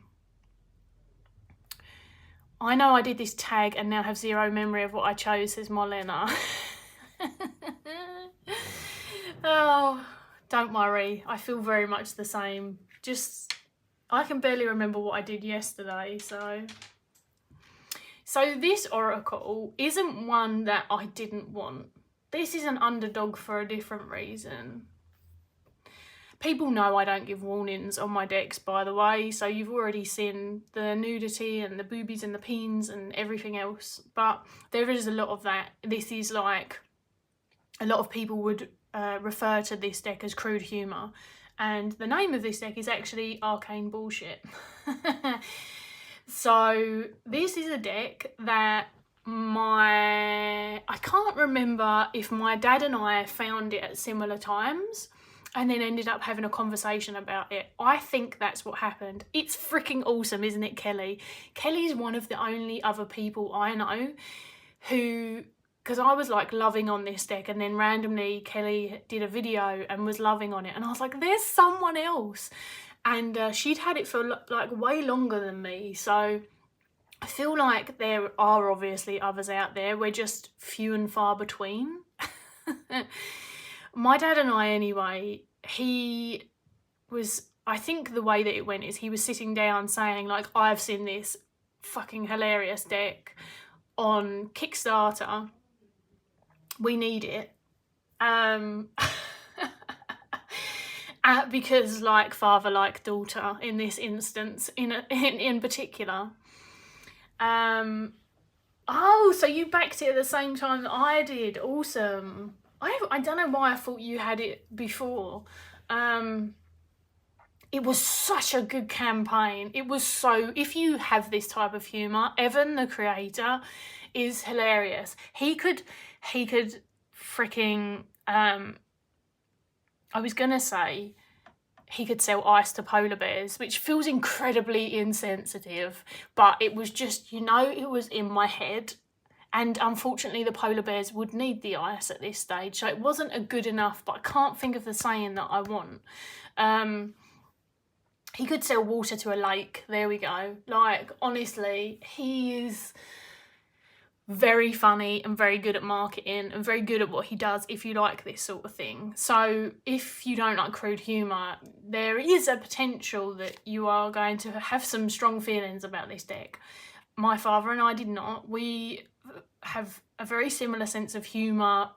Speaker 1: know I did this tag and now have zero memory of what I chose, says Molena. Oh, don't worry. I feel very much the same. Just, I can barely remember what I did yesterday, so this oracle isn't one that I didn't want. This is an underdog for a different reason. People know I don't give warnings on my decks, by the way, so you've already seen the nudity and the boobies and the peens and everything else, but there is a lot of that. This is like, a lot of people would refer to this deck as crude humour, and the name of this deck is actually Arcane Bullshit. So this is a deck that I can't remember if my dad and I found it at similar times and then ended up having a conversation about it. I think that's what happened. It's freaking awesome, isn't it, Kelly? Kelly's one of the only other people I know who, because I was like loving on this deck and then randomly Kelly did a video and was loving on it and I was like, there's someone else. And she'd had it for like way longer than me. So I feel like there are obviously others out there. We're just few and far between. My dad and I, anyway, he was, I think the way that it went is he was sitting down saying like, I've seen this fucking hilarious deck on Kickstarter. We need it. Because like father, like daughter in this instance, in particular. Oh, so you backed it at the same time that I did. Awesome. I don't know why I thought you had it before. It was such a good campaign. It was so, if you have this type of humour, Evan, the creator, is hilarious. He could freaking, I was gonna say he could sell ice to polar bears, which feels incredibly insensitive, but it was just, you know, it was in my head. And unfortunately, the polar bears would need the ice at this stage. So it wasn't a good enough, but I can't think of the saying that I want. he could sell water to a lake. There we go. Like, honestly, he is very funny and very good at marketing and very good at what he does if you like this sort of thing. So if you don't like crude humour, there is a potential that you are going to have some strong feelings about this deck. My father and I did not. We have a very similar sense of humour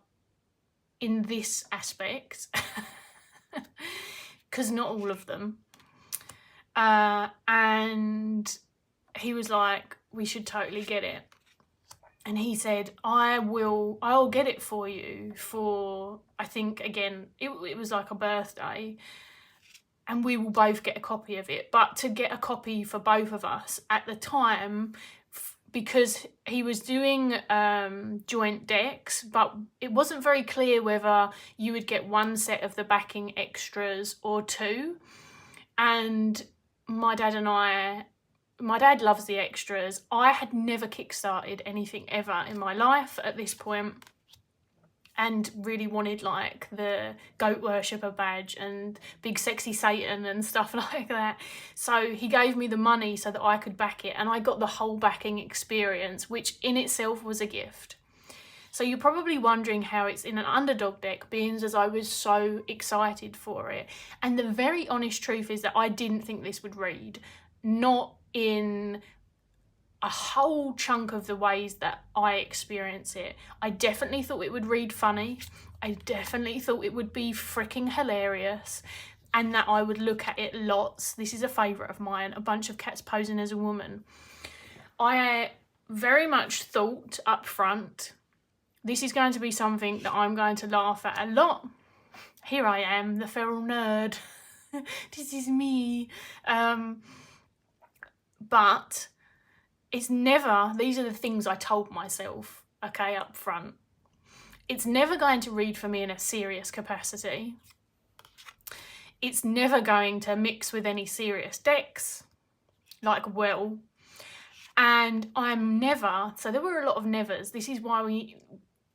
Speaker 1: in this aspect, because not all of them. And he was like, we should totally get it. And he said, I'll get it for you for, I think, again, it was like a birthday, and we will both get a copy of it. But to get a copy for both of us at the time, because he was doing joint decks, but it wasn't very clear whether you would get one set of the backing extras or two. And my dad loves the extras. I had never kickstarted anything ever in my life at this point, and really wanted like the goat worshipper badge and big sexy Satan and stuff like that. So he gave me the money so that I could back it, and I got the whole backing experience, which in itself was a gift. So you're probably wondering how it's in an underdog deck, being as I was so excited for it. And the very honest truth is that I didn't think this would read, not in a whole chunk of the ways that I experience it. I definitely thought it would read funny. I definitely thought it would be freaking hilarious, and that I would look at it lots. This is a favourite of mine, A Bunch of Cats Posing as a Woman. I very much thought up front, this is going to be something that I'm going to laugh at a lot. Here I am, the feral nerd. This is me. But it's never, these are the things I told myself, okay, up front. It's never going to read for me in a serious capacity. It's never going to mix with any serious decks, like well. And I'm never, so there were a lot of nevers. This is why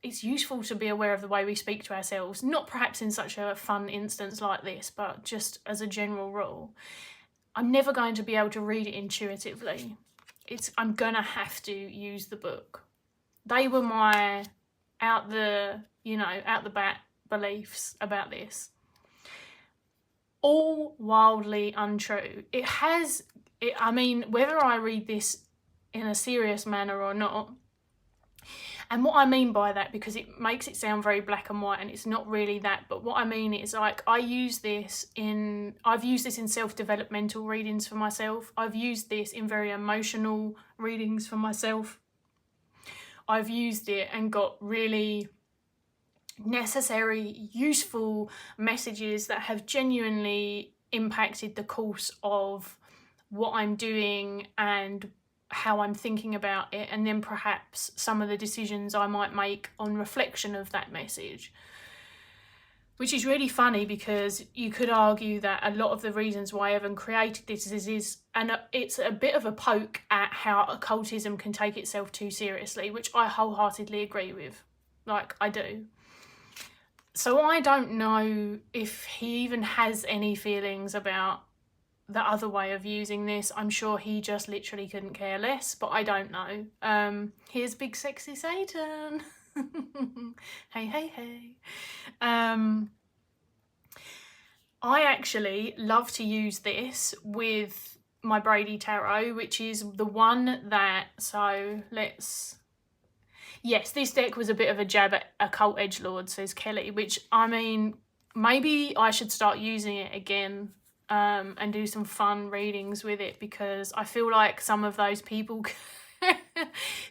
Speaker 1: it's useful to be aware of the way we speak to ourselves, not perhaps in such a fun instance like this, but just as a general rule. I'm never going to be able to read it intuitively. I'm gonna have to use the book. They were my out the bat beliefs about this. All wildly untrue. I mean, whether I read this in a serious manner or not, and what I mean by that, because it makes it sound very black and white and it's not really that, but what I mean is, like, I've used this in self-developmental readings for myself. I've used this in very emotional readings for myself. I've used it and got really necessary, useful messages that have genuinely impacted the course of what I'm doing and how I'm thinking about it, and then perhaps some of the decisions I might make on reflection of that message. Which is really funny, because you could argue that a lot of the reasons why Evan created this it's a bit of a poke at how occultism can take itself too seriously, which I wholeheartedly agree with. Like, I do. So I don't know if he even has any feelings about the other way of using this. I'm sure he just literally couldn't care less, but I don't know. Here's big sexy Satan. Hey, hey, hey. I actually love to use this with my 𝗵𝘁𝗍 tarot, which is the one that, yes, this deck was a bit of a jab at occult edgelord, says Kelly, which, I mean, maybe I should start using it again and do some fun readings with it, because I feel like some of those people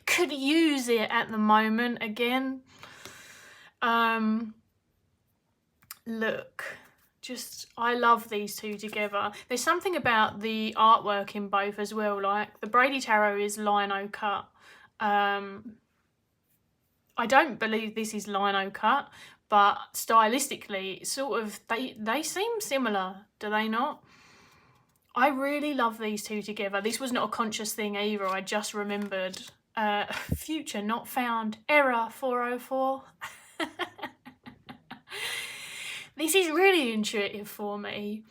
Speaker 1: could use it at the moment again. Look, I love these two together. There's something about the artwork in both as well. Like, the 𝗵𝘁𝗍 tarot is lino cut. I don't believe this is lino cut, but stylistically, sort of, they seem similar, do they not? I really love these two together. This was not a conscious thing either. I just remembered. Future not found. Error 404. This is really intuitive for me.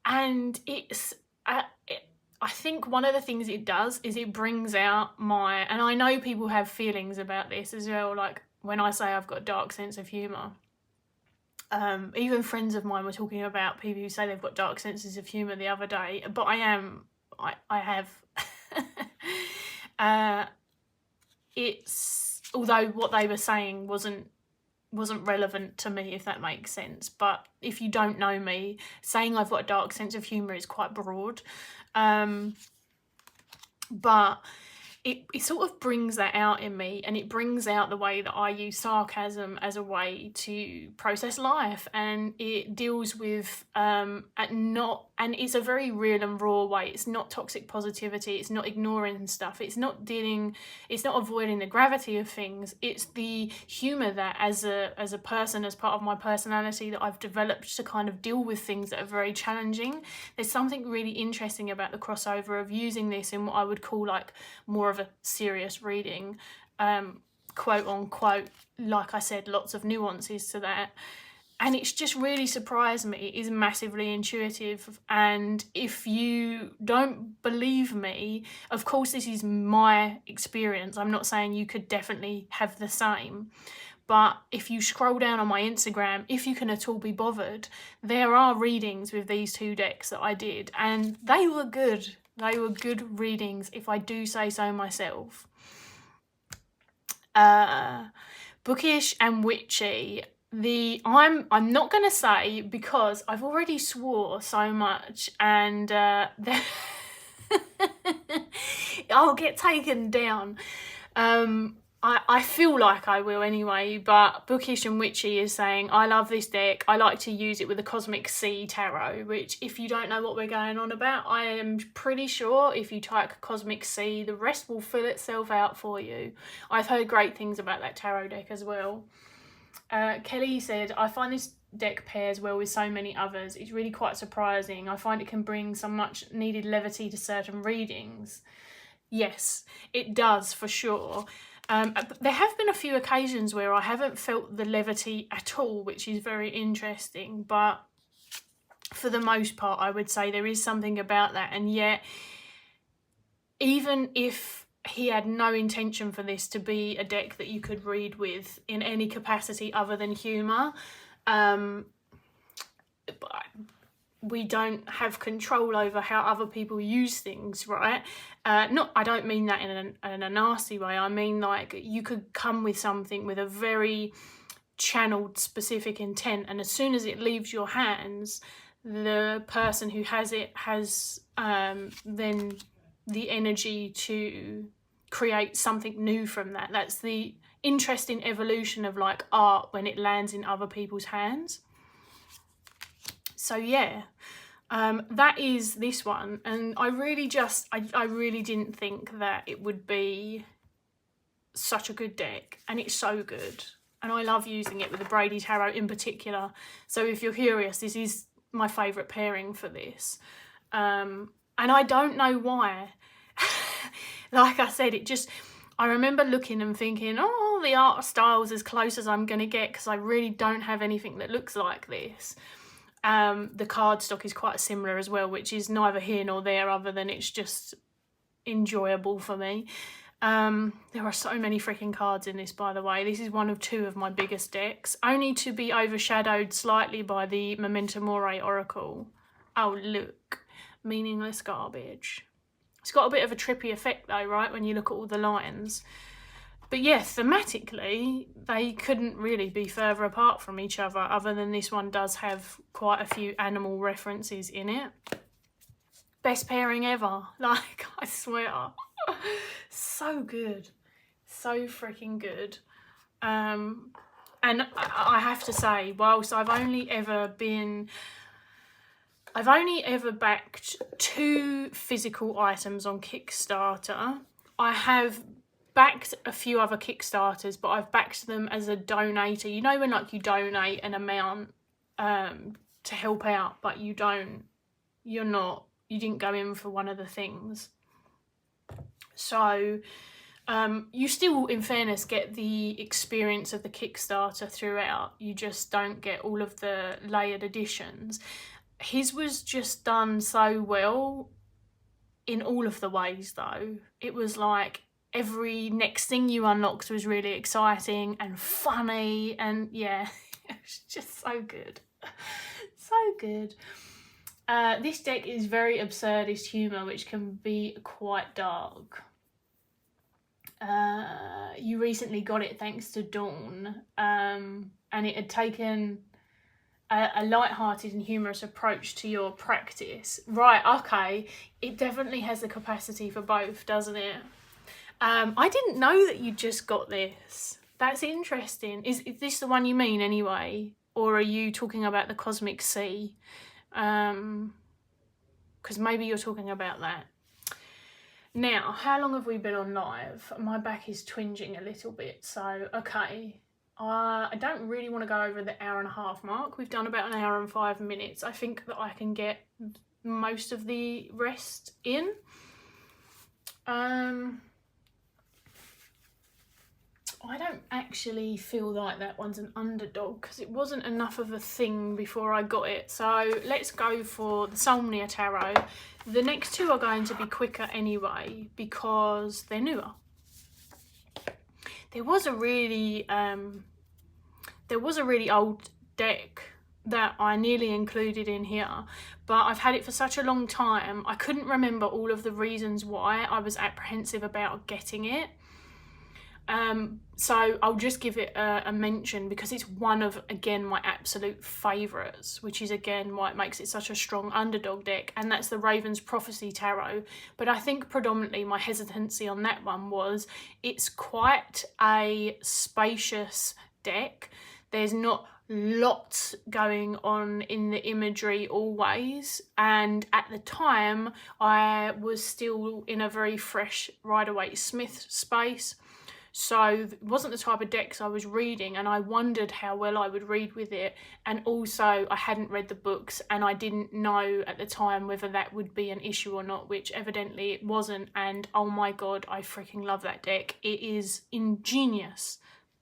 Speaker 1: And it's I think one of the things it does is it brings out my, and I know people have feelings about this as well, like when I say I've got a dark sense of humour. Even friends of mine were talking about people who say they've got dark senses of humour the other day, but I have. It's, although what they were saying wasn't relevant to me, if that makes sense. But if you don't know me, saying I've got a dark sense of humour is quite broad. But it sort of brings that out in me, and it brings out the way that I use sarcasm as a way to process life, and it deals with and it's a very real and raw way. It's not toxic positivity, it's not ignoring stuff, it's not avoiding the gravity of things. It's the humour that as a person, as part of my personality, that I've developed to kind of deal with things that are very challenging. There's something really interesting about the crossover of using this in what I would call like more of a serious reading, quote unquote. Like I said, lots of nuances to that, and it's just really surprised me. It is massively intuitive, and if you don't believe me, of course this is my experience. I'm not saying you could definitely have the same, but if you scroll down on my Instagram, if you can at all be bothered, there are readings with these two decks that I did, and they were good. They were good readings, if I do say so myself. Bookish and witchy. I'm not going to say, because I've already swore so much, and I'll get taken down. I feel like I will anyway, but Bookish and Witchy is saying, I love this deck. I like to use it with the 𝗺cie tarot, which, if you don't know what we're going on about, I am pretty sure if you type 𝗺cie, the rest will fill itself out for you. I've heard great things about that tarot deck as well. Kelly said, I find this deck pairs well with so many others. It's really quite surprising. I find it can bring some much needed levity to certain readings. Yes, it does, for sure. There have been a few occasions where I haven't felt the levity at all, which is very interesting, but for the most part I would say there is something about that. And yet, even if he had no intention for this to be a deck that you could read with in any capacity other than humour, we don't have control over how other people use things, right? I don't mean that in a nasty way. I mean, like, you could come with something with a very channeled specific intent, and as soon as it leaves your hands, the person who has it has then the energy to create something new from that. That's the interesting evolution of like art when it lands in other people's hands. So yeah, that is this one, and I really didn't think that it would be such a good deck, and it's so good, and I love using it with the 𝗺cie tarot in particular. So if you're curious, this is my favourite pairing for this, and I don't know why. Like I said, I remember looking and thinking, oh, the art style's as close as I'm going to get, because I really don't have anything that looks like this. The cardstock is quite similar as well, which is neither here nor there, other than it's just enjoyable for me. There are so many freaking cards in this, by the way. This is one of two of my biggest decks, only to be overshadowed slightly by the Memento Mori Oracle. Oh, look. Meaningless garbage. It's got a bit of a trippy effect though, right, when you look at all the lines. But yeah, thematically, they couldn't really be further apart from each other than this one does have quite a few animal references in it. Best pairing ever. Like, I swear. So good. So freaking good. And I have to say, whilst I've only ever backed 2 physical items on Kickstarter. I have backed a few other Kickstarters, but I've backed them as a donator. You know when like you donate an amount to help out, but you didn't go in for one of the things. So you still, in fairness, get the experience of the Kickstarter throughout. You just don't get all of the layered additions. His was just done so well in all of the ways though. It was like every next thing you unlocked was really exciting and funny, and yeah, it was just so good. So good. This deck is very absurdist humour, which can be quite dark. You recently got it thanks to Dawn, and it had taken a light-hearted and humorous approach to your practice. Right, okay, it definitely has the capacity for both, doesn't it? I didn't know that you just got this. That's interesting. Is this the one you mean anyway? Or are you talking about the Cosmic Sea? Because maybe you're talking about that. Now, how long have we been on live? My back is twinging a little bit, so okay. I don't really want to go over the 1.5 hour mark. We've done about 1 hour and 5 minutes. I think that I can get most of the rest in. I don't actually feel like that one's an underdog because it wasn't enough of a thing before I got it. So let's go for the 𝗪𝗂𝗍 Tarot. The next two are going to be quicker anyway because they're newer. There was a really old deck that I nearly included in here, but I've had it for such a long time I couldn't remember all of the reasons why I was apprehensive about getting it. So I'll just give it a mention because it's one of, again, my absolute favourites, which is again why it makes it such a strong underdog deck, and that's the Raven's Prophecy Tarot. But I think predominantly my hesitancy on that one was it's quite a spacious deck. There's not lots going on in the imagery always, and at the time I was still in a very fresh Rider-Waite-Smith space. So it wasn't the type of decks I was reading, and I wondered how well I would read with it. And also I hadn't read the books and I didn't know at the time whether that would be an issue or not, which evidently it wasn't. And oh my god, I freaking love that deck. It is ingenious.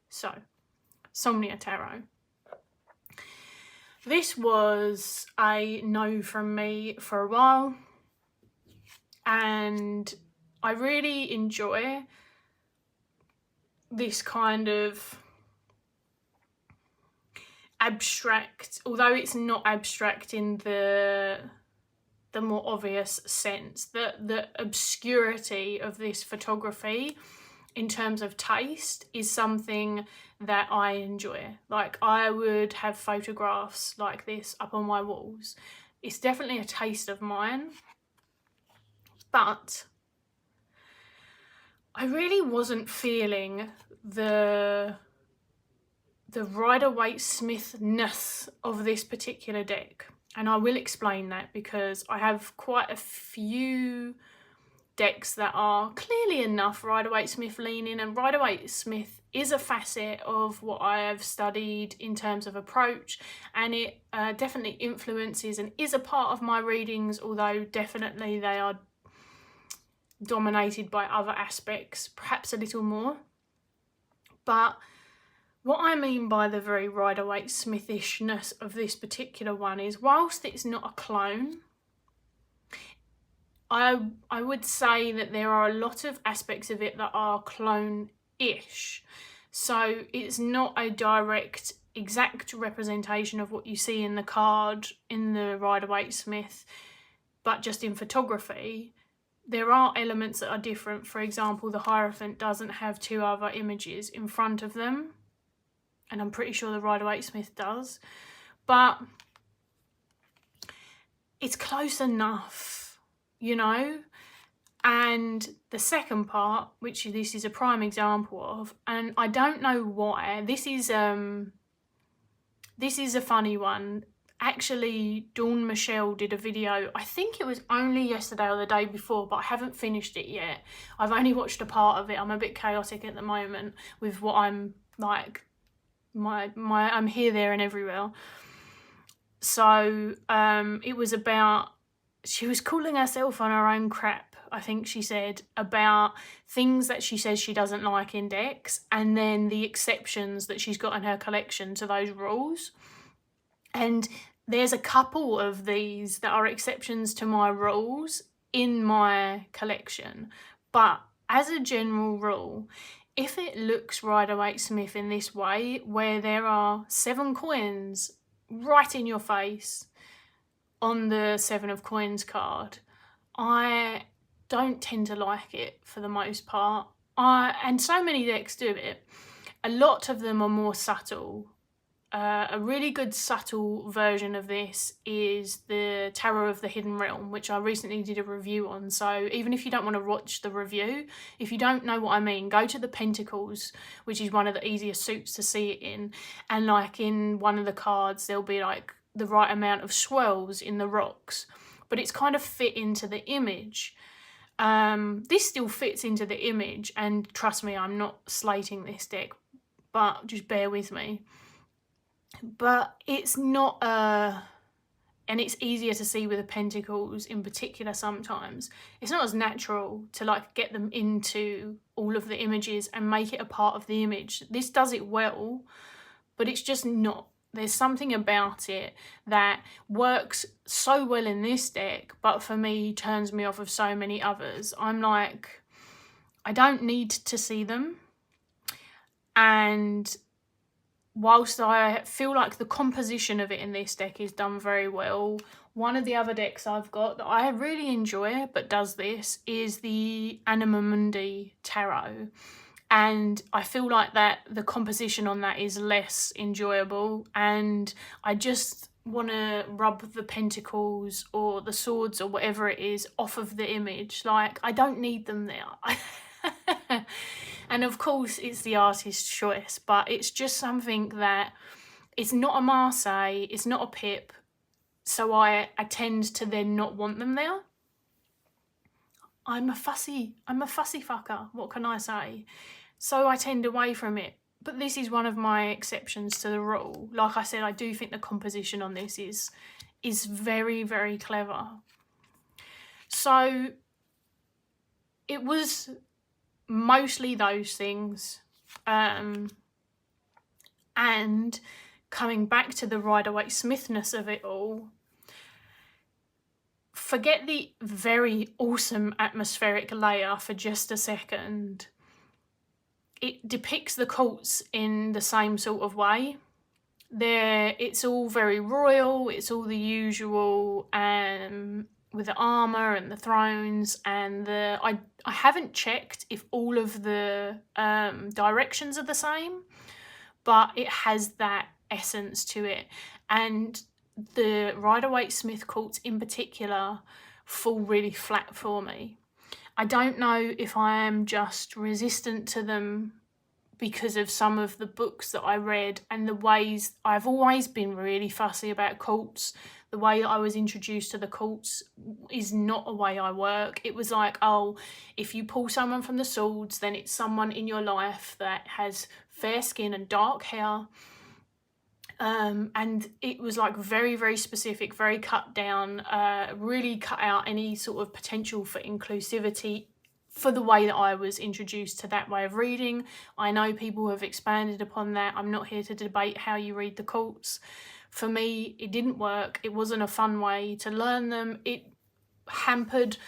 Speaker 1: So, 𝗪𝗂𝗍 Tarot. This was a no from me for a while, and I really enjoy this kind of abstract, although it's not abstract in the more obvious sense, the obscurity of this photography in terms of taste is something that I enjoy. Like, I would have photographs like this up on my walls. It's definitely a taste of mine, but I really wasn't feeling the Rider-Waite-Smith-ness of this particular deck. And I will explain that because I have quite a few decks that are clearly enough Rider-Waite-Smith leaning, and Rider-Waite-Smith is a facet of what I have studied in terms of approach, and it definitely influences and is a part of my readings, although definitely they are dominated by other aspects, perhaps a little more. But what I mean by the very Rider-Waite-Smithishness of this particular one is, whilst it's not a clone, I would say that there are a lot of aspects of it that are clone-ish. So it's not a direct, exact representation of what you see in the card in the Rider-Waite-Smith, but just in photography. There are elements that are different. For example, the Hierophant doesn't have two other images in front of them, and I'm pretty sure the Rider-Waite-Smith does, but it's close enough, you know. And the second part, which this is a prime example of, and I don't know why, this is a funny one. Actually, Dawn Michelle did a video, I think it was only yesterday or the day before, but I haven't finished it yet. I've only watched a part of it. I'm a bit chaotic at the moment with what I'm like, I'm here, there and everywhere. So it was about, she was calling herself on her own crap, I think she said, about things that she says she doesn't like in decks, and then the exceptions that she's got in her collection to those rules. And there's a couple of these that are exceptions to my rules in my collection. But as a general rule, if it looks 𝗨𝗿𝗺 in this way, where there are 7 coins right in your face on the 7 of coins card, I don't tend to like it for the most part. And so many decks do it. A lot of them are more subtle. A really good subtle version of this is the Tarot of the Hidden Realm, which I recently did a review on. So even if you don't want to watch the review, if you don't know what I mean, go to the Pentacles, which is one of the easiest suits to see it in. And like in one of the cards, there'll be like the right amount of swirls in the rocks, but it's kind of fit into the image. This still fits into the image, and trust me, I'm not slating this deck, but just bear with me. But it's not and it's easier to see with the Pentacles in particular sometimes. It's not as natural to like get them into all of the images and make it a part of the image. This does it well, but it's just not. There's something about it that works so well in this deck, but for me turns me off of so many others. I'm like, I don't need to see them. And whilst I feel like the composition of it in this deck is done very well, one of the other decks I've got that I really enjoy but does this is the Anima Mundi Tarot. And I feel like that the composition on that is less enjoyable, and I just want to rub the pentacles or the swords or whatever it is off of the image. Like, I don't need them there. And of course it's the artist's choice, but it's just something that it's not a 𝗪𝗂, it's not a pip, so I tend to then not want them there. I'm a fussy fucker, what can I say? So I tend away from it. But this is one of my exceptions to the rule. Like I said, I do think the composition on this is very, very clever. So it was mostly those things. And coming back to the 𝗨𝗿𝗺 of it all, forget the very awesome atmospheric layer for just a second. It depicts the cults in the same sort of way. It's all very royal, it's all the usual, with the armour and the thrones, and I haven't checked if all of the directions are the same, but it has that essence to it. And the 𝗨𝗿𝗺 cults in particular fall really flat for me. I don't know if I am just resistant to them because of some of the books that I read and the ways I've always been really fussy about cults. The way that I was introduced to the cults is not a way I work. It was like, oh, if you pull someone from the swords, then it's someone in your life that has fair skin and dark hair. And it was like very, very specific, very cut down, really cut out any sort of potential for inclusivity for the way that I was introduced to that way of reading. I know people have expanded upon that. I'm not here to debate how you read the cults. For me, it didn't work. It wasn't a fun way to learn them. It hampered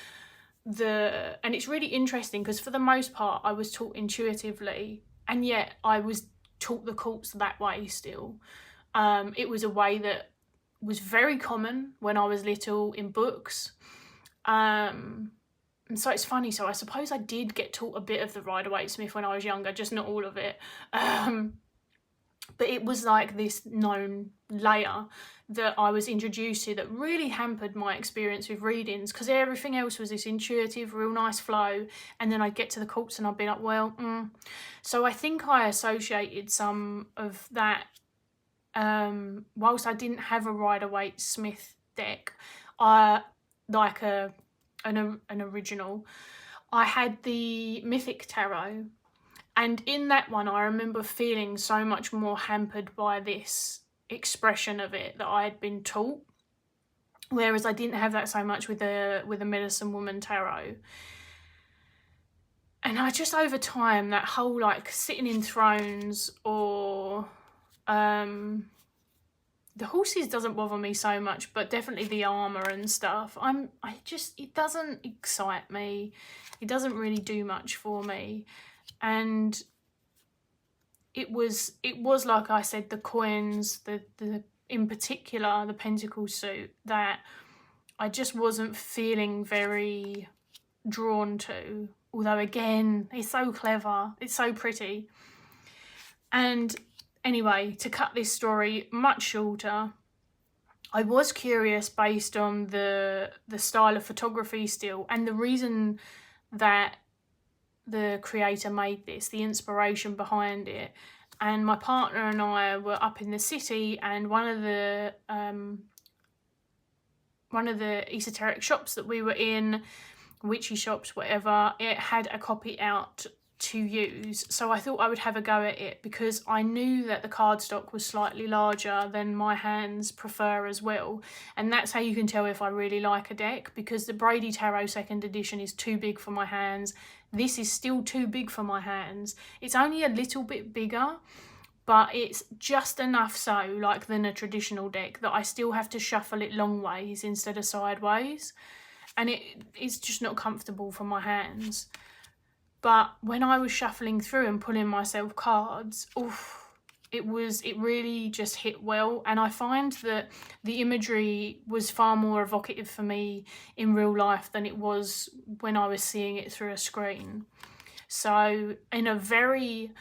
Speaker 1: and it's really interesting because for the most part, I was taught intuitively, and yet I was taught the cults that way still. It was a way that was very common when I was little in books. And so it's funny. So I suppose I did get taught a bit of the 𝗨𝗿𝗺 when I was younger, just not all of it. But it was like this known layer that I was introduced to that really hampered my experience with readings, because everything else was this intuitive, real nice flow. And then I'd get to the cults and I'd be like, well, So I think I associated some of that. Whilst I didn't have a 𝗨𝗿𝗺 deck, like an original, I had the Mythic Tarot, and in that one I remember feeling so much more hampered by this expression of it that I had been taught, whereas I didn't have that so much with the Medicine Woman Tarot. And I just, over time, that whole like sitting in thrones or the horses doesn't bother me so much, but definitely the armour and stuff. It doesn't excite me. It doesn't really do much for me. And it was like I said, the coins, the in particular the pentacle suit, that I just wasn't feeling very drawn to. Although again, it's so clever, it's so pretty. And anyway, to cut this story much shorter, I was curious based on the style of photography still, and the reason that the creator made this, the inspiration behind it. And my partner and I were up in the city, and one of the esoteric shops that we were in, witchy shops, whatever, it had a copy out to use. So I thought I would have a go at it, because I knew that the cardstock was slightly larger than my hands prefer as well. And that's how you can tell if I really like a deck, because the Brady Tarot 2nd edition is too big for my hands. This is still too big for my hands. It's only a little bit bigger, but it's just enough so, like than a traditional deck, that I still have to shuffle it long ways instead of sideways. And it's just not comfortable for my hands. But when I was shuffling through and pulling myself cards, oof, it really just hit well. And I find that the imagery was far more evocative for me in real life than it was when I was seeing it through a screen. So in a very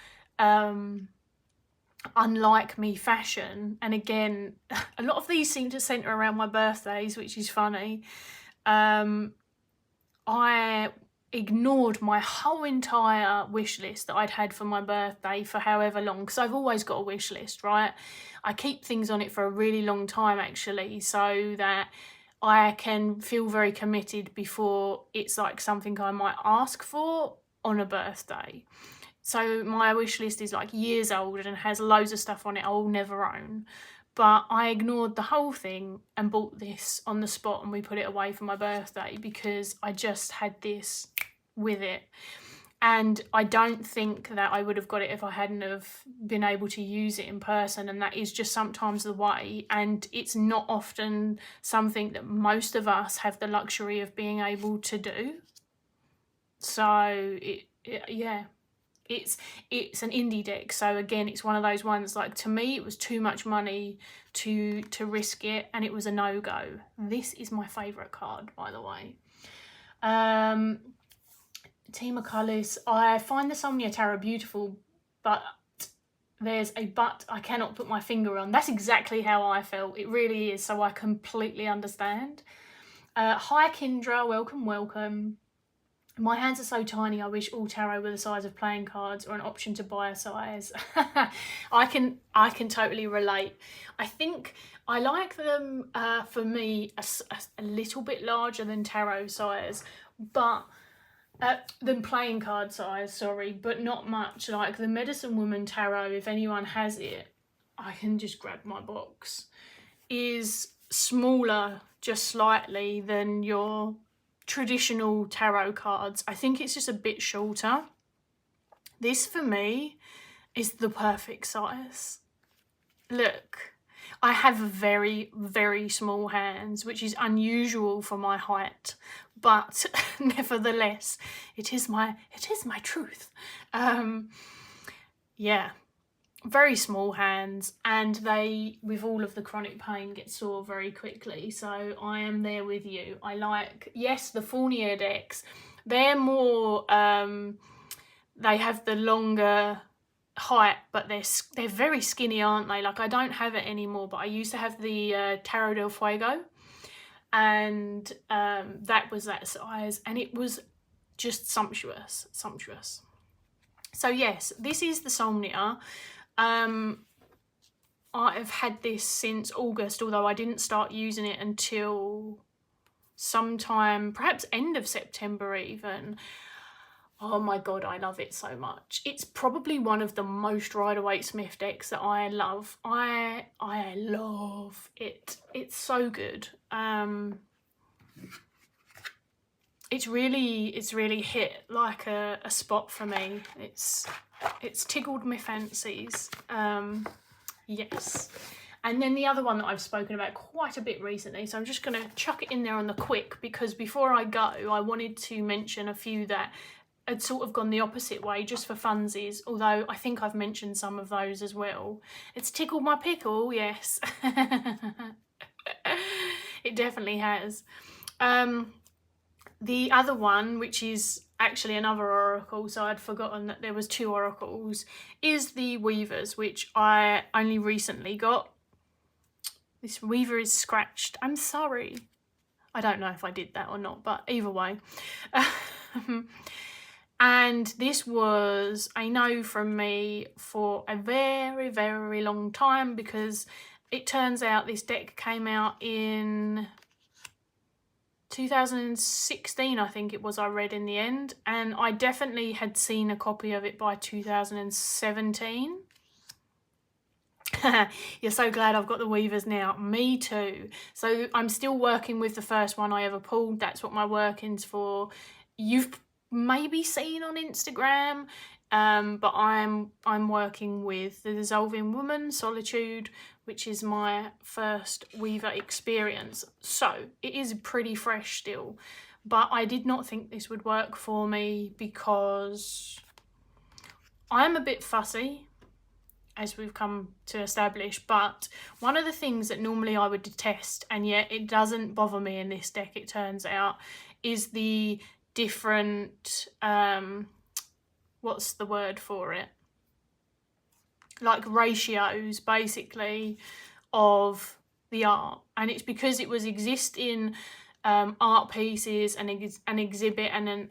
Speaker 1: unlike me fashion, and again, a lot of these seem to centre around my birthdays, which is funny, I ignored my whole entire wish list that I'd had for my birthday for however long, because I've always got a wish list, right? I keep things on it for a really long time actually, so that I can feel very committed before it's like something I might ask for on a birthday. So my wish list is like years old and has loads of stuff on it I'll never own. But I ignored the whole thing and bought this on the spot, and we put it away for my birthday because I just had this with it. And I don't think that I would have got it if I hadn't have been able to use it in person, and that is just sometimes the way. And it's not often something that most of us have the luxury of being able to do. So yeah. It's an indie deck, so again, it's one of those ones, like, to me it was too much money to risk it, and it was a no-go. This is my favourite card, by the way. 𝗤𝗄𝗃. I find the 𝗫𝗍 Tarot beautiful, but there's a but I cannot put my finger on. That's exactly how I felt. It really is, so I completely understand. Hi Kendra, welcome, welcome. My hands are so tiny, I wish all tarot were the size of playing cards, or an option to buy a size. I can totally relate. I think I like them, for me, a little bit larger than tarot size, but than playing card size, sorry, but not much. Like the Medicine Woman Tarot, if anyone has it, I can just grab my box, is smaller just slightly than your traditional tarot cards. I think it's just a bit shorter. This for me is the perfect size. Look, I have very, very small hands, which is unusual for my height, but nevertheless, it is my truth. Yeah, very small hands, and they, with all of the chronic pain, get sore very quickly, so I am there with you. I like, yes, the Fournier decks, they're more, they have the longer height, but they're very skinny, aren't they? Like, I don't have it anymore, but I used to have the Tarot del Fuego, and that was that size, and it was just sumptuous. So yes, this is the 𝗫𝗍. I've had this since August, although I didn't start using it until sometime, perhaps end of September even. Oh my god, I love it so much. It's probably one of the most Rider-Waite-Smith decks that I love. I love it. It's so good. It's really hit like a spot for me. It's tickled my fancies. Yes. And then the other one that I've spoken about quite a bit recently, so I'm just going to chuck it in there on the quick, because before I go, I wanted to mention a few that had sort of gone the opposite way, just for funsies, although I think I've mentioned some of those as well. It's tickled my pickle, yes. It definitely has. The other one, which is actually another oracle, so I'd forgotten that there was 2 oracles, is the Weavers, which I only recently got. This Weaver is scratched. I'm sorry. I don't know if I did that or not, but either way. And this was a no from me for a very, very long time, because it turns out this deck came out in 2016, I think it was, I read in the end, and I definitely had seen a copy of it by 2017. You're so glad I've got the Weavers now. Me too. So I'm still working with the first one I ever pulled. That's what my working's for. You've maybe seen on Instagram, but I'm working with the Dissolving Woman, Solitude, which is my first Weaver experience. So it is pretty fresh still, but I did not think this would work for me because I'm a bit fussy, as we've come to establish, but one of the things that normally I would detest, and yet it doesn't bother me in this deck, it turns out, is the different, what's the word for it? Like ratios, basically, of the art. And it's because it was exist in art pieces and an exhibit and then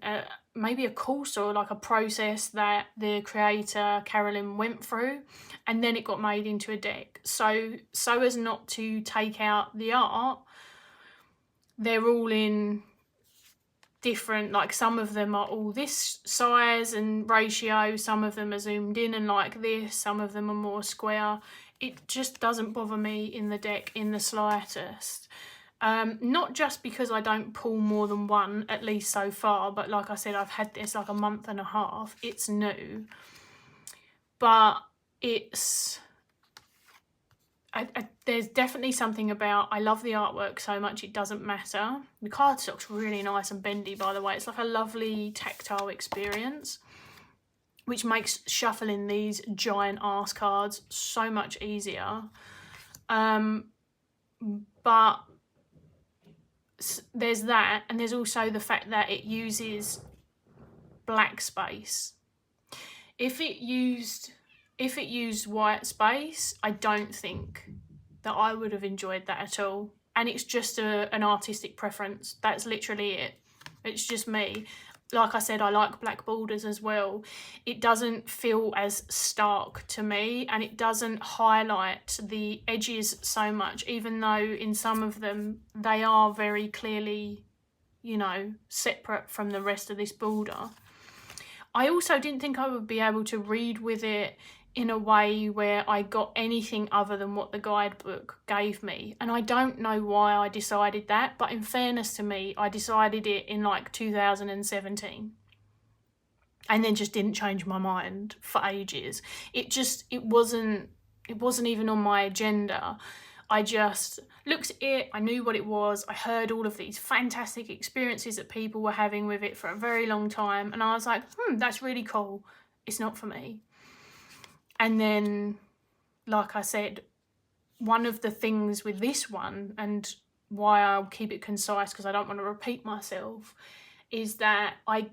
Speaker 1: maybe a course or like a process that the creator Carolyn went through, and then it got made into a deck. So as not to take out the art, they're all in different, like some of them are all this size and ratio, some of them are zoomed in and like this, some of them are more square. It just doesn't bother me in the deck in the slightest. Not just because I don't pull more than one, at least so far, but like I said, I've had this like a month and a half. It's new, but it's there's definitely something about, I love the artwork so much it doesn't matter. The cardstock's really nice and bendy, by the way. It's like a lovely tactile experience, which makes shuffling these giant ass cards so much easier. But there's that, and there's also the fact that it uses black space. If it used white space, I don't think that I would have enjoyed that at all. And it's just an artistic preference. That's literally it. It's just me. Like I said, I like black borders as well. It doesn't feel as stark to me, and it doesn't highlight the edges so much, even though in some of them they are very clearly, you know, separate from the rest of this border. I also didn't think I would be able to read with it in a way where I got anything other than what the guidebook gave me. And I don't know why I decided that, but in fairness to me, I decided it in like 2017. And then just didn't change my mind for ages. It wasn't even on my agenda. I just looked at it, I knew what it was, I heard all of these fantastic experiences that people were having with it for a very long time, and I was like, that's really cool. It's not for me. And then, like I said, one of the things with this one, and why I'll keep it concise because I don't want to repeat myself, is that I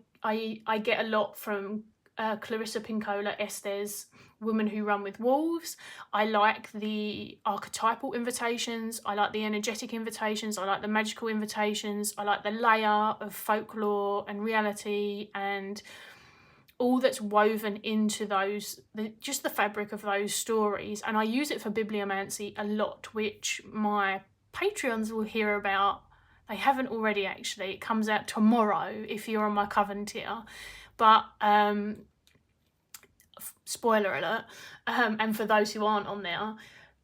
Speaker 1: get a lot from 𝗪𝗪 Estes, Women Who Run With Wolves. I like the archetypal invitations, I like the energetic invitations, I like the magical invitations, I like the layer of folklore and reality and all that's woven into those, just the fabric of those stories. And I use it for bibliomancy a lot, which my Patreons will hear about. They haven't already, actually. It comes out tomorrow if you're on my Coven tier. But spoiler alert, and for those who aren't on there,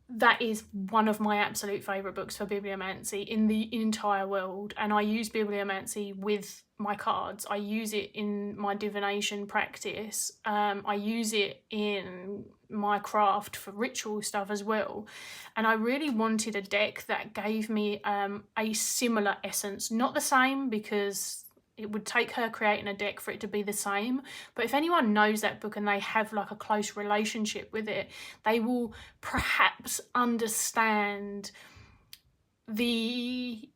Speaker 1: that is one of my absolute favourite books for bibliomancy in the entire world, and I use bibliomancy with my cards. I use it in my divination practice. I use it in my craft for ritual stuff as well, and I really wanted a deck that gave me a similar essence, not the same, because it would take her creating a deck for it to be the same. But if anyone knows that book and they have like a close relationship with it, they will perhaps understand the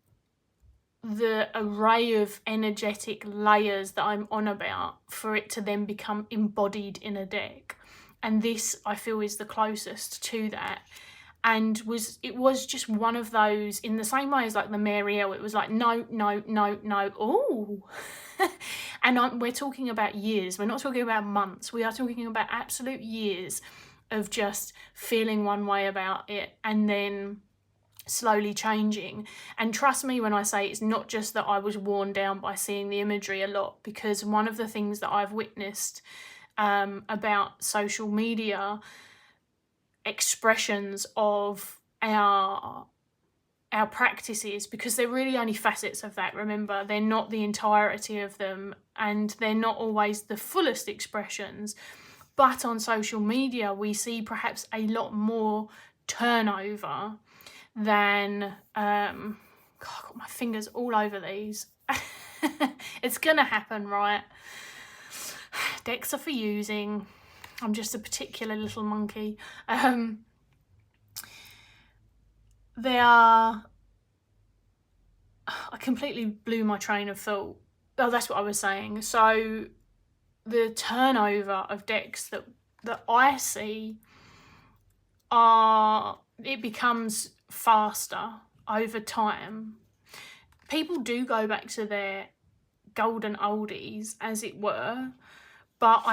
Speaker 1: array of energetic layers that I'm on about for it to then become embodied in a deck. And this, I feel, is the closest to that. And it was just one of those, in the same way as like the 𝗪𝗂𝗧, it was like, no, no, no, no, ooh. And we're talking about years. We're not talking about months. We are talking about absolute years of just feeling one way about it and then slowly changing. And trust me when I say it's not just that I was worn down by seeing the imagery a lot, because one of the things that I've witnessed about social media expressions of our practices, because they're really only facets of that, remember, they're not the entirety of them, and they're not always the fullest expressions. But on social media we see perhaps a lot more turnover than God, I've got my fingers all over these. It's gonna happen, right? Decks are for using. I'm just a particular little monkey. I completely blew my train of thought. Oh, that's what I was saying. So the turnover of decks that I see it becomes faster over time. People do go back to their golden oldies, as it were, but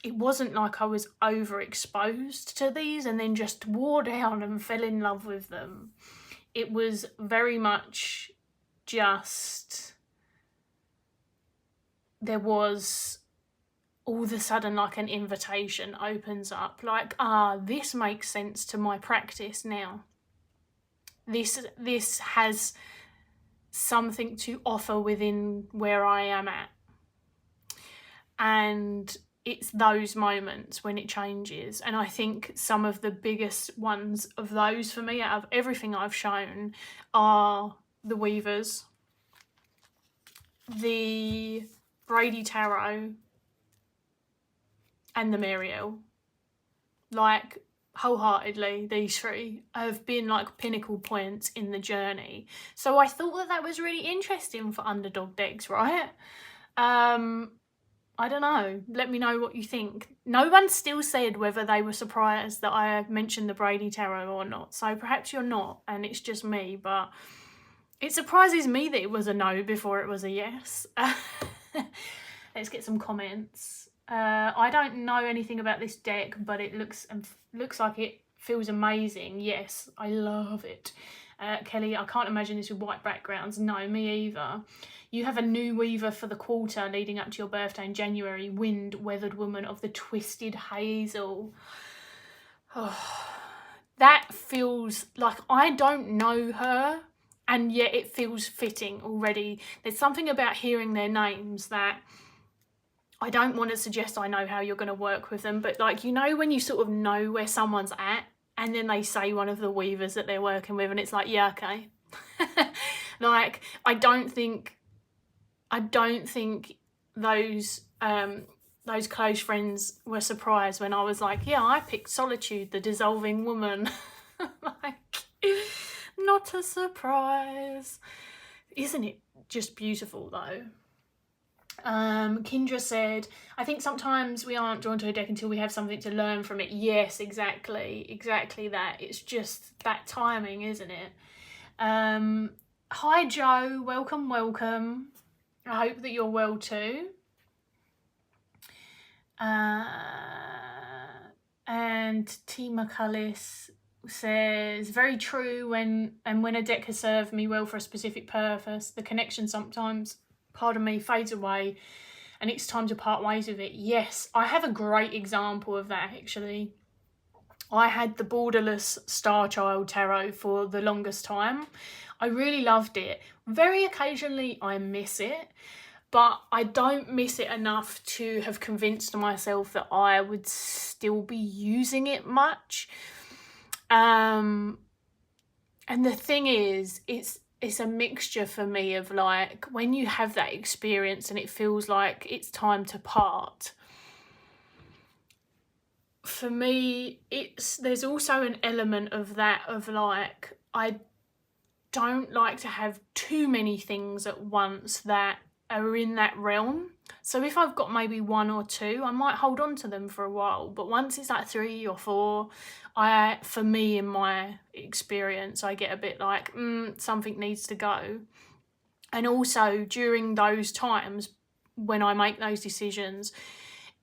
Speaker 1: it wasn't like I was overexposed to these and then just wore down and fell in love with them. It was very much just, there was all of a sudden like an invitation opens up, like, this makes sense to my practice now. This has something to offer within where I am at. And it's those moments when it changes. And I think some of the biggest ones of those for me out of everything I've shown are the Weavers, the Brady Tarot, and the 𝗪𝗂𝗧. Like, wholeheartedly, these three have been like pinnacle points in the journey. So I thought that was really interesting for underdog decks, right? I don't know. Let me know what you think. No one still said whether they were surprised that I mentioned the Brady Tarot or not. So perhaps you're not and it's just me, but it surprises me that it was a no before it was a yes. Let's get some comments. I don't know anything about this deck, but it looks like it feels amazing. Yes, I love it. Kelly, I can't imagine this with white backgrounds. No, me either. You have a new weaver for the quarter leading up to your birthday in January. Wind, weathered woman of the twisted hazel. Oh, that feels like I don't know her, and yet it feels fitting already. There's something about hearing their names that I don't want to suggest I know how you're going to work with them, but like, you know, when you sort of know where someone's at and then they say one of the weavers that they're working with and it's like, yeah, okay. Like, I don't think those close friends were surprised when I was like, yeah, I picked Solitude, the dissolving woman. Like, not a surprise. Isn't it just beautiful though? Kendra said, I think sometimes we aren't drawn to a deck until we have something to learn from it. Yes, exactly that. It's just that timing, isn't it? Hi Joe, welcome. I hope that you're well too. And 𝗪𝗪𝗧 says, very true, when a deck has served me well for a specific purpose, the connection sometimes, pardon me, fades away and it's time to part ways with it. Yes, I have a great example of that actually. I had the borderless 𝗪𝗁 tarot for the longest time. I really loved it. Very occasionally I miss it, but I don't miss it enough to have convinced myself that I would still be using it much. And the thing is, it's a mixture for me of like, when you have that experience and it feels like it's time to part, for me, there's also an element of that, of like, I don't like to have too many things at once that are in that realm. So if I've got maybe 1 or 2, I might hold on to them for a while, but once it's like 3 or 4, for me, in my experience, I get a bit like, something needs to go. And also during those times when I make those decisions,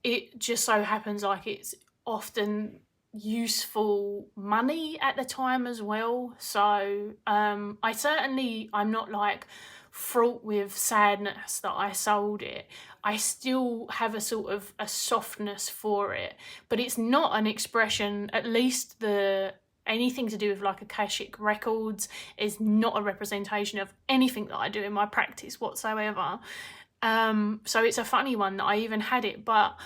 Speaker 1: it just so happens like it's often useful money at the time as well. So I'm not like fraught with sadness that I sold it. I still have a sort of a softness for it, but it's not an expression, at least anything to do with like Akashic records is not a representation of anything that I do in my practice whatsoever. So it's a funny one that I even had it, but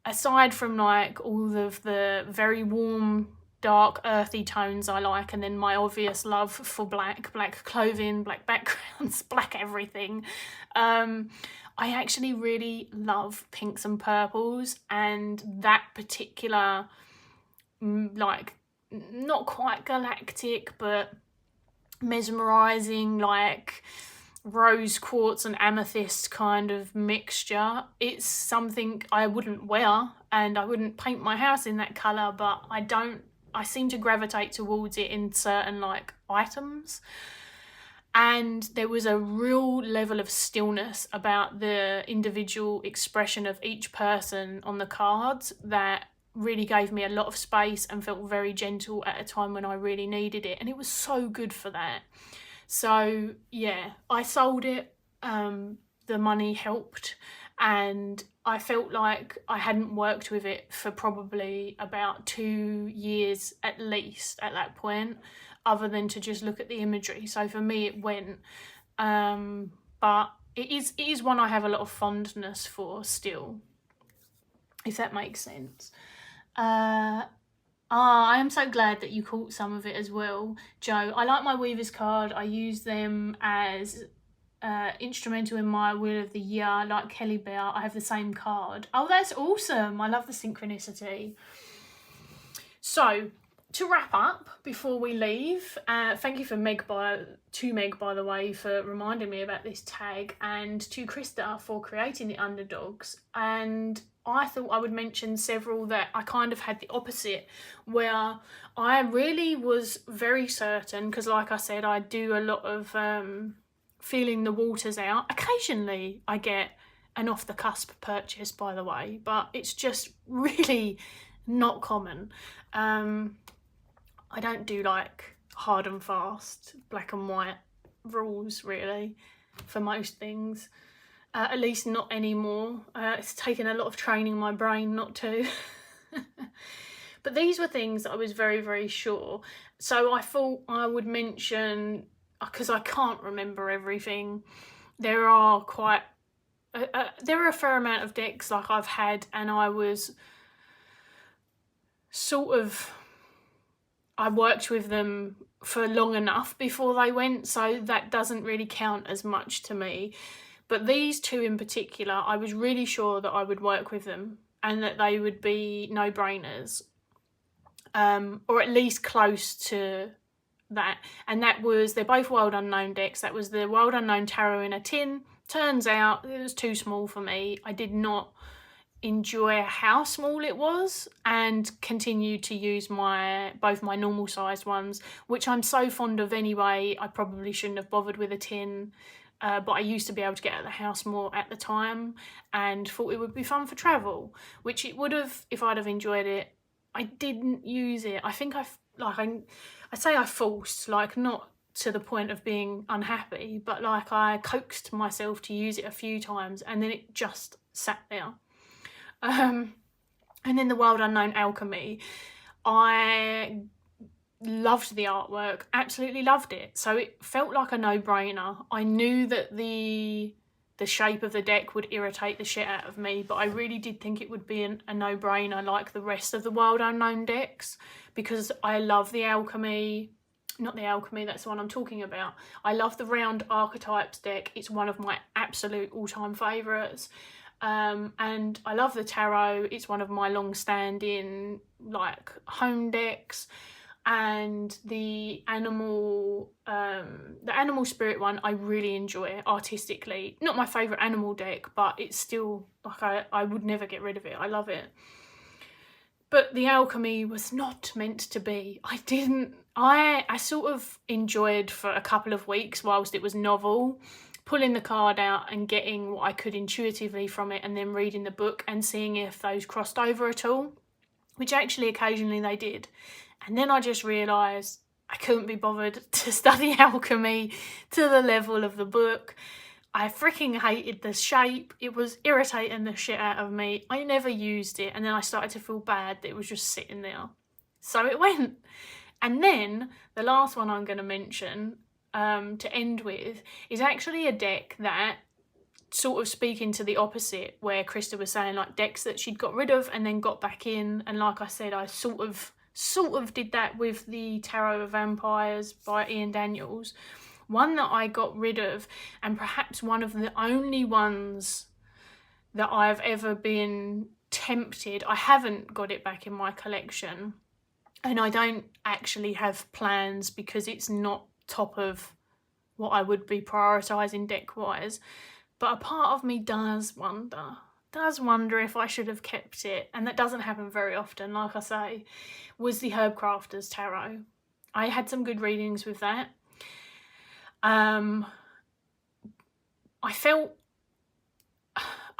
Speaker 1: aside from like all of the very warm, dark, earthy tones I like, and then my obvious love for black clothing, black backgrounds, black everything, I actually really love pinks and purples, and that particular, like, not quite galactic, but mesmerizing, like rose quartz and amethyst kind of mixture. It's something I wouldn't wear, and I wouldn't paint my house in that colour, but I seem to gravitate towards it in certain like items. And there was a real level of stillness about the individual expression of each person on the cards that really gave me a lot of space and felt very gentle at a time when I really needed it, and it was so good for that. So yeah, I sold it, the money helped, and I felt like I hadn't worked with it for probably about 2 years at least at that point, other than to just look at the imagery. So for me it went, but it is one I have a lot of fondness for still, if that makes sense. I am so glad that you caught some of it as well, Joe. I like my Weaver's card. I use them as instrumental in my Wheel of the Year, like Kelly Bear. I have the same card. Oh, that's awesome. I love the synchronicity. So, to wrap up, before we leave, thank you to Meg, by the way, for reminding me about this tag, and to Krista for creating the underdogs. And I thought I would mention several that I kind of had the opposite, where I really was very certain, because like I said, I do a lot of feeling the waters out. Occasionally I get an off the cusp purchase, by the way, but it's just really not common. I don't do like hard and fast, black and white rules really for most things. At least not anymore. It's taken a lot of training my brain not to. But these were things that I was very, very sure. So I thought I would mention, because I can't remember everything, there are a fair amount of decks like I've had, and I was sort of, I worked with them for long enough before they went, so that doesn't really count as much to me. But these two in particular, I was really sure that I would work with them and that they would be no-brainers, or at least close to that. And that was, they're both World Unknown decks. That was the World Unknown Tarot in a tin. Turns out it was too small for me. I did not enjoy how small it was, and continued to use both my normal sized ones, which I'm so fond of anyway. I probably shouldn't have bothered with a tin. But I used to be able to get out of the house more at the time, and thought it would be fun for travel, which it would have if I'd have enjoyed it. I didn't use it. I think I forced, like, not to the point of being unhappy, but like I coaxed myself to use it a few times, and then it just sat there. And then the World Unknown Alchemy, I loved the artwork, absolutely loved it. So it felt like a no-brainer. I knew that the shape of the deck would irritate the shit out of me, but I really did think it would be a no-brainer like the rest of the Wild Unknown decks, because I love the Alchemy, not the Alchemy, that's the one I'm talking about. I love the Round Archetypes deck. It's one of my absolute all-time favourites. And I love the Tarot. It's one of my long-standing like home decks. And the animal spirit one I really enjoy artistically. Not my favourite animal deck, but it's still like I would never get rid of it. I love it. But the Alchemy was not meant to be. I sort of enjoyed for a couple of weeks whilst it was novel, pulling the card out and getting what I could intuitively from it, and then reading the book and seeing if those crossed over at all, which actually occasionally they did. And then I just realised I couldn't be bothered to study alchemy to the level of the book. I freaking hated the shape. It was irritating the shit out of me. I never used it, and then I started to feel bad that it was just sitting there. So it went. And then the last one I'm going to mention to end with is actually a deck that, sort of speaking to the opposite, where Krista was saying like decks that she'd got rid of and then got back in. And like I said, I sort of did that with the Tarot of Vampires by Ian Daniels. One that I got rid of, and perhaps one of the only ones that I've ever been tempted. I haven't got it back in my collection, and I don't actually have plans because it's not top of what I would be prioritising deck-wise. But a part of me does wonder if I should have kept it, and that doesn't happen very often, like I say, was the 𝗪𝗪𝗪𝗺 Tarot. I had some good readings with that. I felt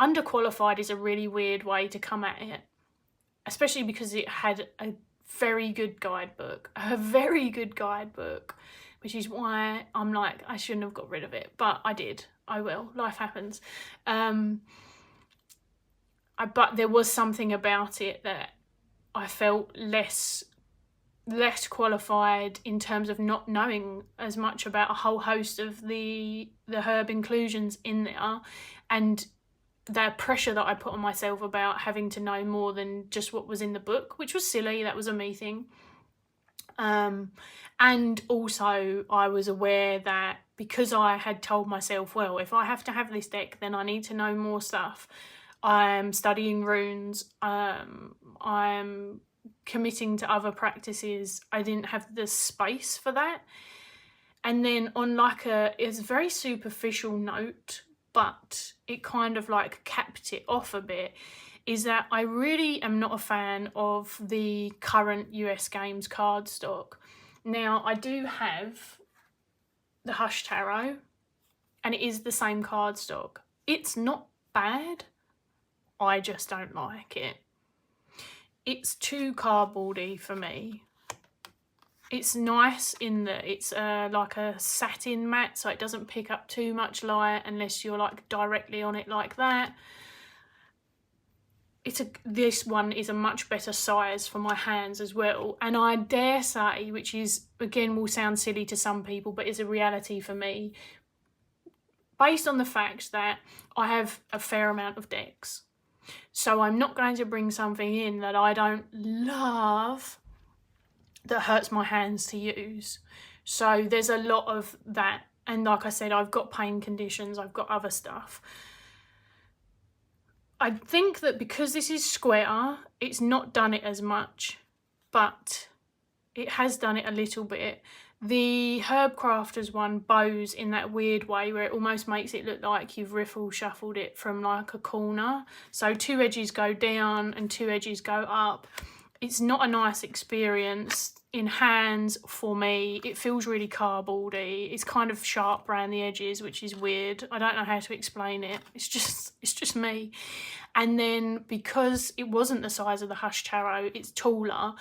Speaker 1: underqualified is a really weird way to come at it, especially because it had a very good guidebook, which is why I'm like, I shouldn't have got rid of it, but I did. I will. Life happens. But there was something about it that I felt less qualified in terms of not knowing as much about a whole host of the herb inclusions in there, and the pressure that I put on myself about having to know more than just what was in the book, which was silly. That was a me thing. And also I was aware that because I had told myself, well, if I have to have this deck, then I need to know more stuff. I'm studying runes. I'm committing to other practices. I didn't have the space for that. And then on like it's a very superficial note, but it kind of like capped it off a bit, is that I really am not a fan of the current US Games cardstock. Now, I do have the 𝗪𝗪𝗪𝗪 Tarot, and it is the same cardstock. It's not bad, I just don't like it. It's too cardboardy for me. It's nice in that it's like a satin matte, so it doesn't pick up too much light unless you're like directly on it like that. This one is a much better size for my hands as well, and I dare say, which is again will sound silly to some people but is a reality for me, based on the fact that I have a fair amount of decks, so I'm not going to bring something in that I don't love that hurts my hands to use. So there's a lot of that, and like I said, I've got pain conditions, I've got other stuff. I think that because this is 𝗪𝗪𝗪𝗪, it's not done it as much, but it has done it a little bit. The Herb Crafters one bows in that weird way where it almost makes it look like you've riffle shuffled it from like a corner. So 2 edges go down and 2 edges go up. It's not a nice experience in hands for me. It feels really cardboardy. It's kind of sharp around the edges, which is weird. I don't know how to explain it. It's just me. And then because it wasn't the size of the 𝗪𝗪𝗪𝗪 Tarot, it's taller.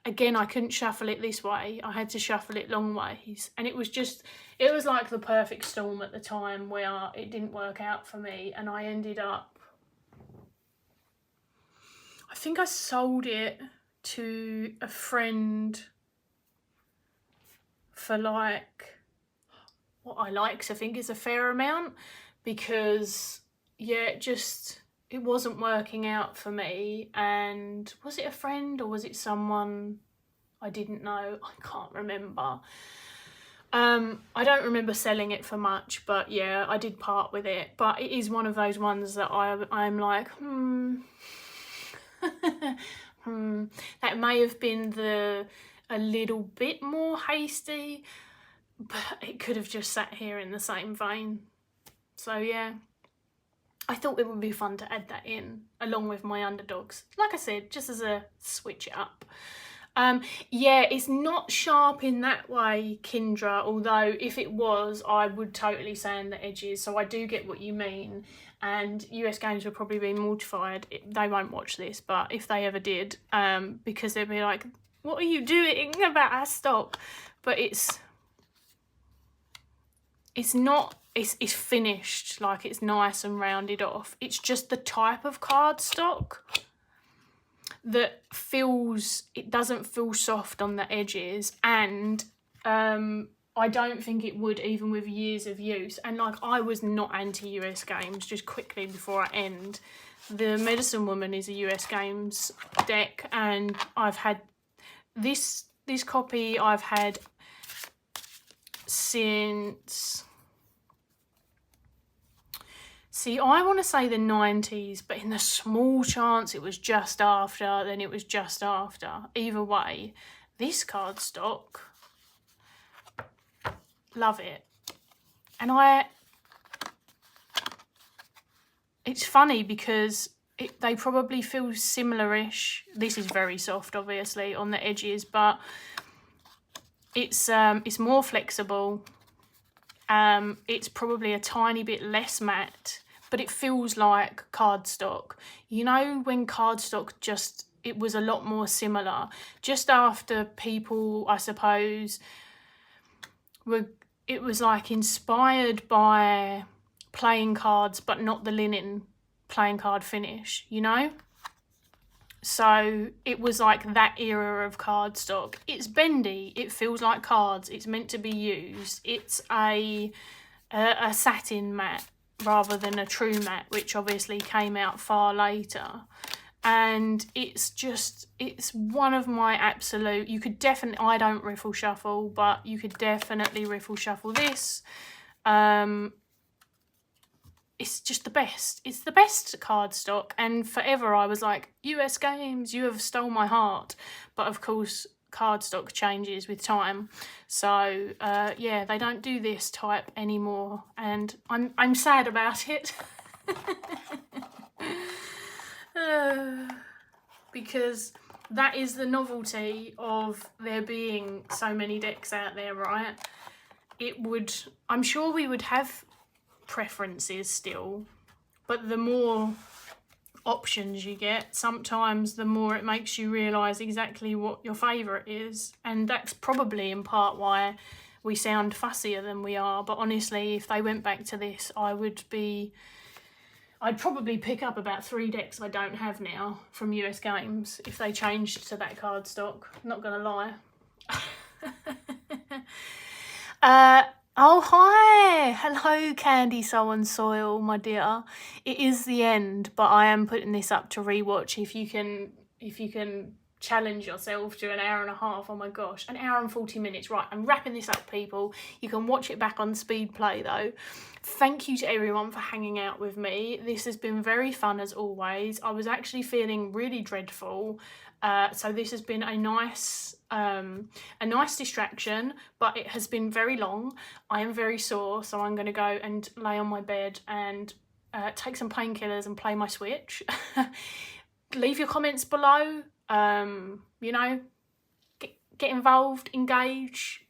Speaker 1: Again, I couldn't shuffle it this way. I had to shuffle it long ways. And it was like the perfect storm at the time where it didn't work out for me. And I ended up, I think I sold it to a friend for like what I like to think is a fair amount, because yeah, it wasn't working out for me. And was it a friend or was it someone I didn't know? I can't remember. I don't remember selling it for much, but yeah, I did part with it. But it is one of those ones that I'm like, that may have been a little bit more hasty, but it could have just sat here in the same vein. So yeah, I thought it would be fun to add that in along with my underdogs. Like I said, just as a switch it up. Yeah, it's not sharp in that way, Kindra, although if it was, I would totally sand the edges. So I do get what you mean. And US Games would probably be mortified. They won't watch this, but if they ever did, because they'd be like, what are you doing about our stock? But it's finished, like it's nice and rounded off. It's just the type of cardstock that it doesn't feel soft on the edges, and I don't think it would even with years of use. And like, I was not anti-US Games, just quickly before I end. The Medicine Woman is a US Games deck, and I've had this copy I've had since... See, I want to say the 90s, but in the small chance it was just after, then it was just after. Either way, this cardstock, love it. And it's funny because they probably feel similar-ish. This is very soft, obviously, on the edges, but it's more flexible. It's probably a tiny bit less matte, but it feels like cardstock. You know, when cardstock it was a lot more similar. Just after people, I suppose, it was like inspired by playing cards, but not the linen playing card finish, you know? So it was like that era of cardstock. It's bendy, it feels like cards, it's meant to be used. It's a satin matte rather than a true matte, which obviously came out far later. And it's one of my absolute, you could definitely, I don't riffle shuffle, but you could definitely riffle shuffle this. It's just the best. It's the best cardstock, and forever I was like, US Games, you have stole my heart. But of course, cardstock changes with time. So yeah, they don't do this type anymore, and I'm sad about it. Because that is the novelty of there being so many decks out there, right? I'm sure we would have preferences still, but the more options you get, sometimes the more it makes you realise exactly what your favourite is. And that's probably in part why we sound fussier than we are. But honestly, if they went back to this, I'd probably pick up about 3 decks I don't have now from US Games if they changed to that cardstock, not gonna lie. Oh, hi! Hello, Candy Soul and Soil, my dear. It is the end, but I am putting this up to rewatch. If you can challenge yourself to an hour and a half, oh my gosh, an hour and 40 minutes. Right, I'm wrapping this up, people. You can watch it back on speed play, though. Thank you to everyone for hanging out with me. This has been very fun, as always. I was actually feeling really dreadful. So this has been a nice distraction, but it has been very long. I am very sore, so I'm going to go and lay on my bed and take some painkillers and play my Switch. Leave your comments below. You know, get involved, engage.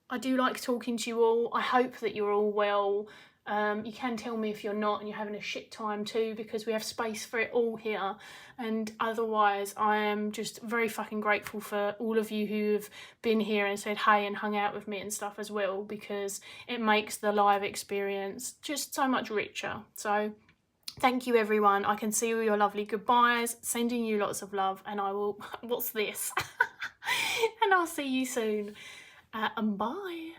Speaker 1: I do like talking to you all. I hope that you're all well. You can tell me if you're not and you're having a shit time too, because we have space for it all here. And otherwise, I am just very fucking grateful for all of you who have been here and said hey and hung out with me and stuff as well, because it makes the live experience just so much richer. So Thank you everyone. I can see all your lovely goodbyes, sending you lots of love, and I will, what's this? And I'll see you soon. And bye.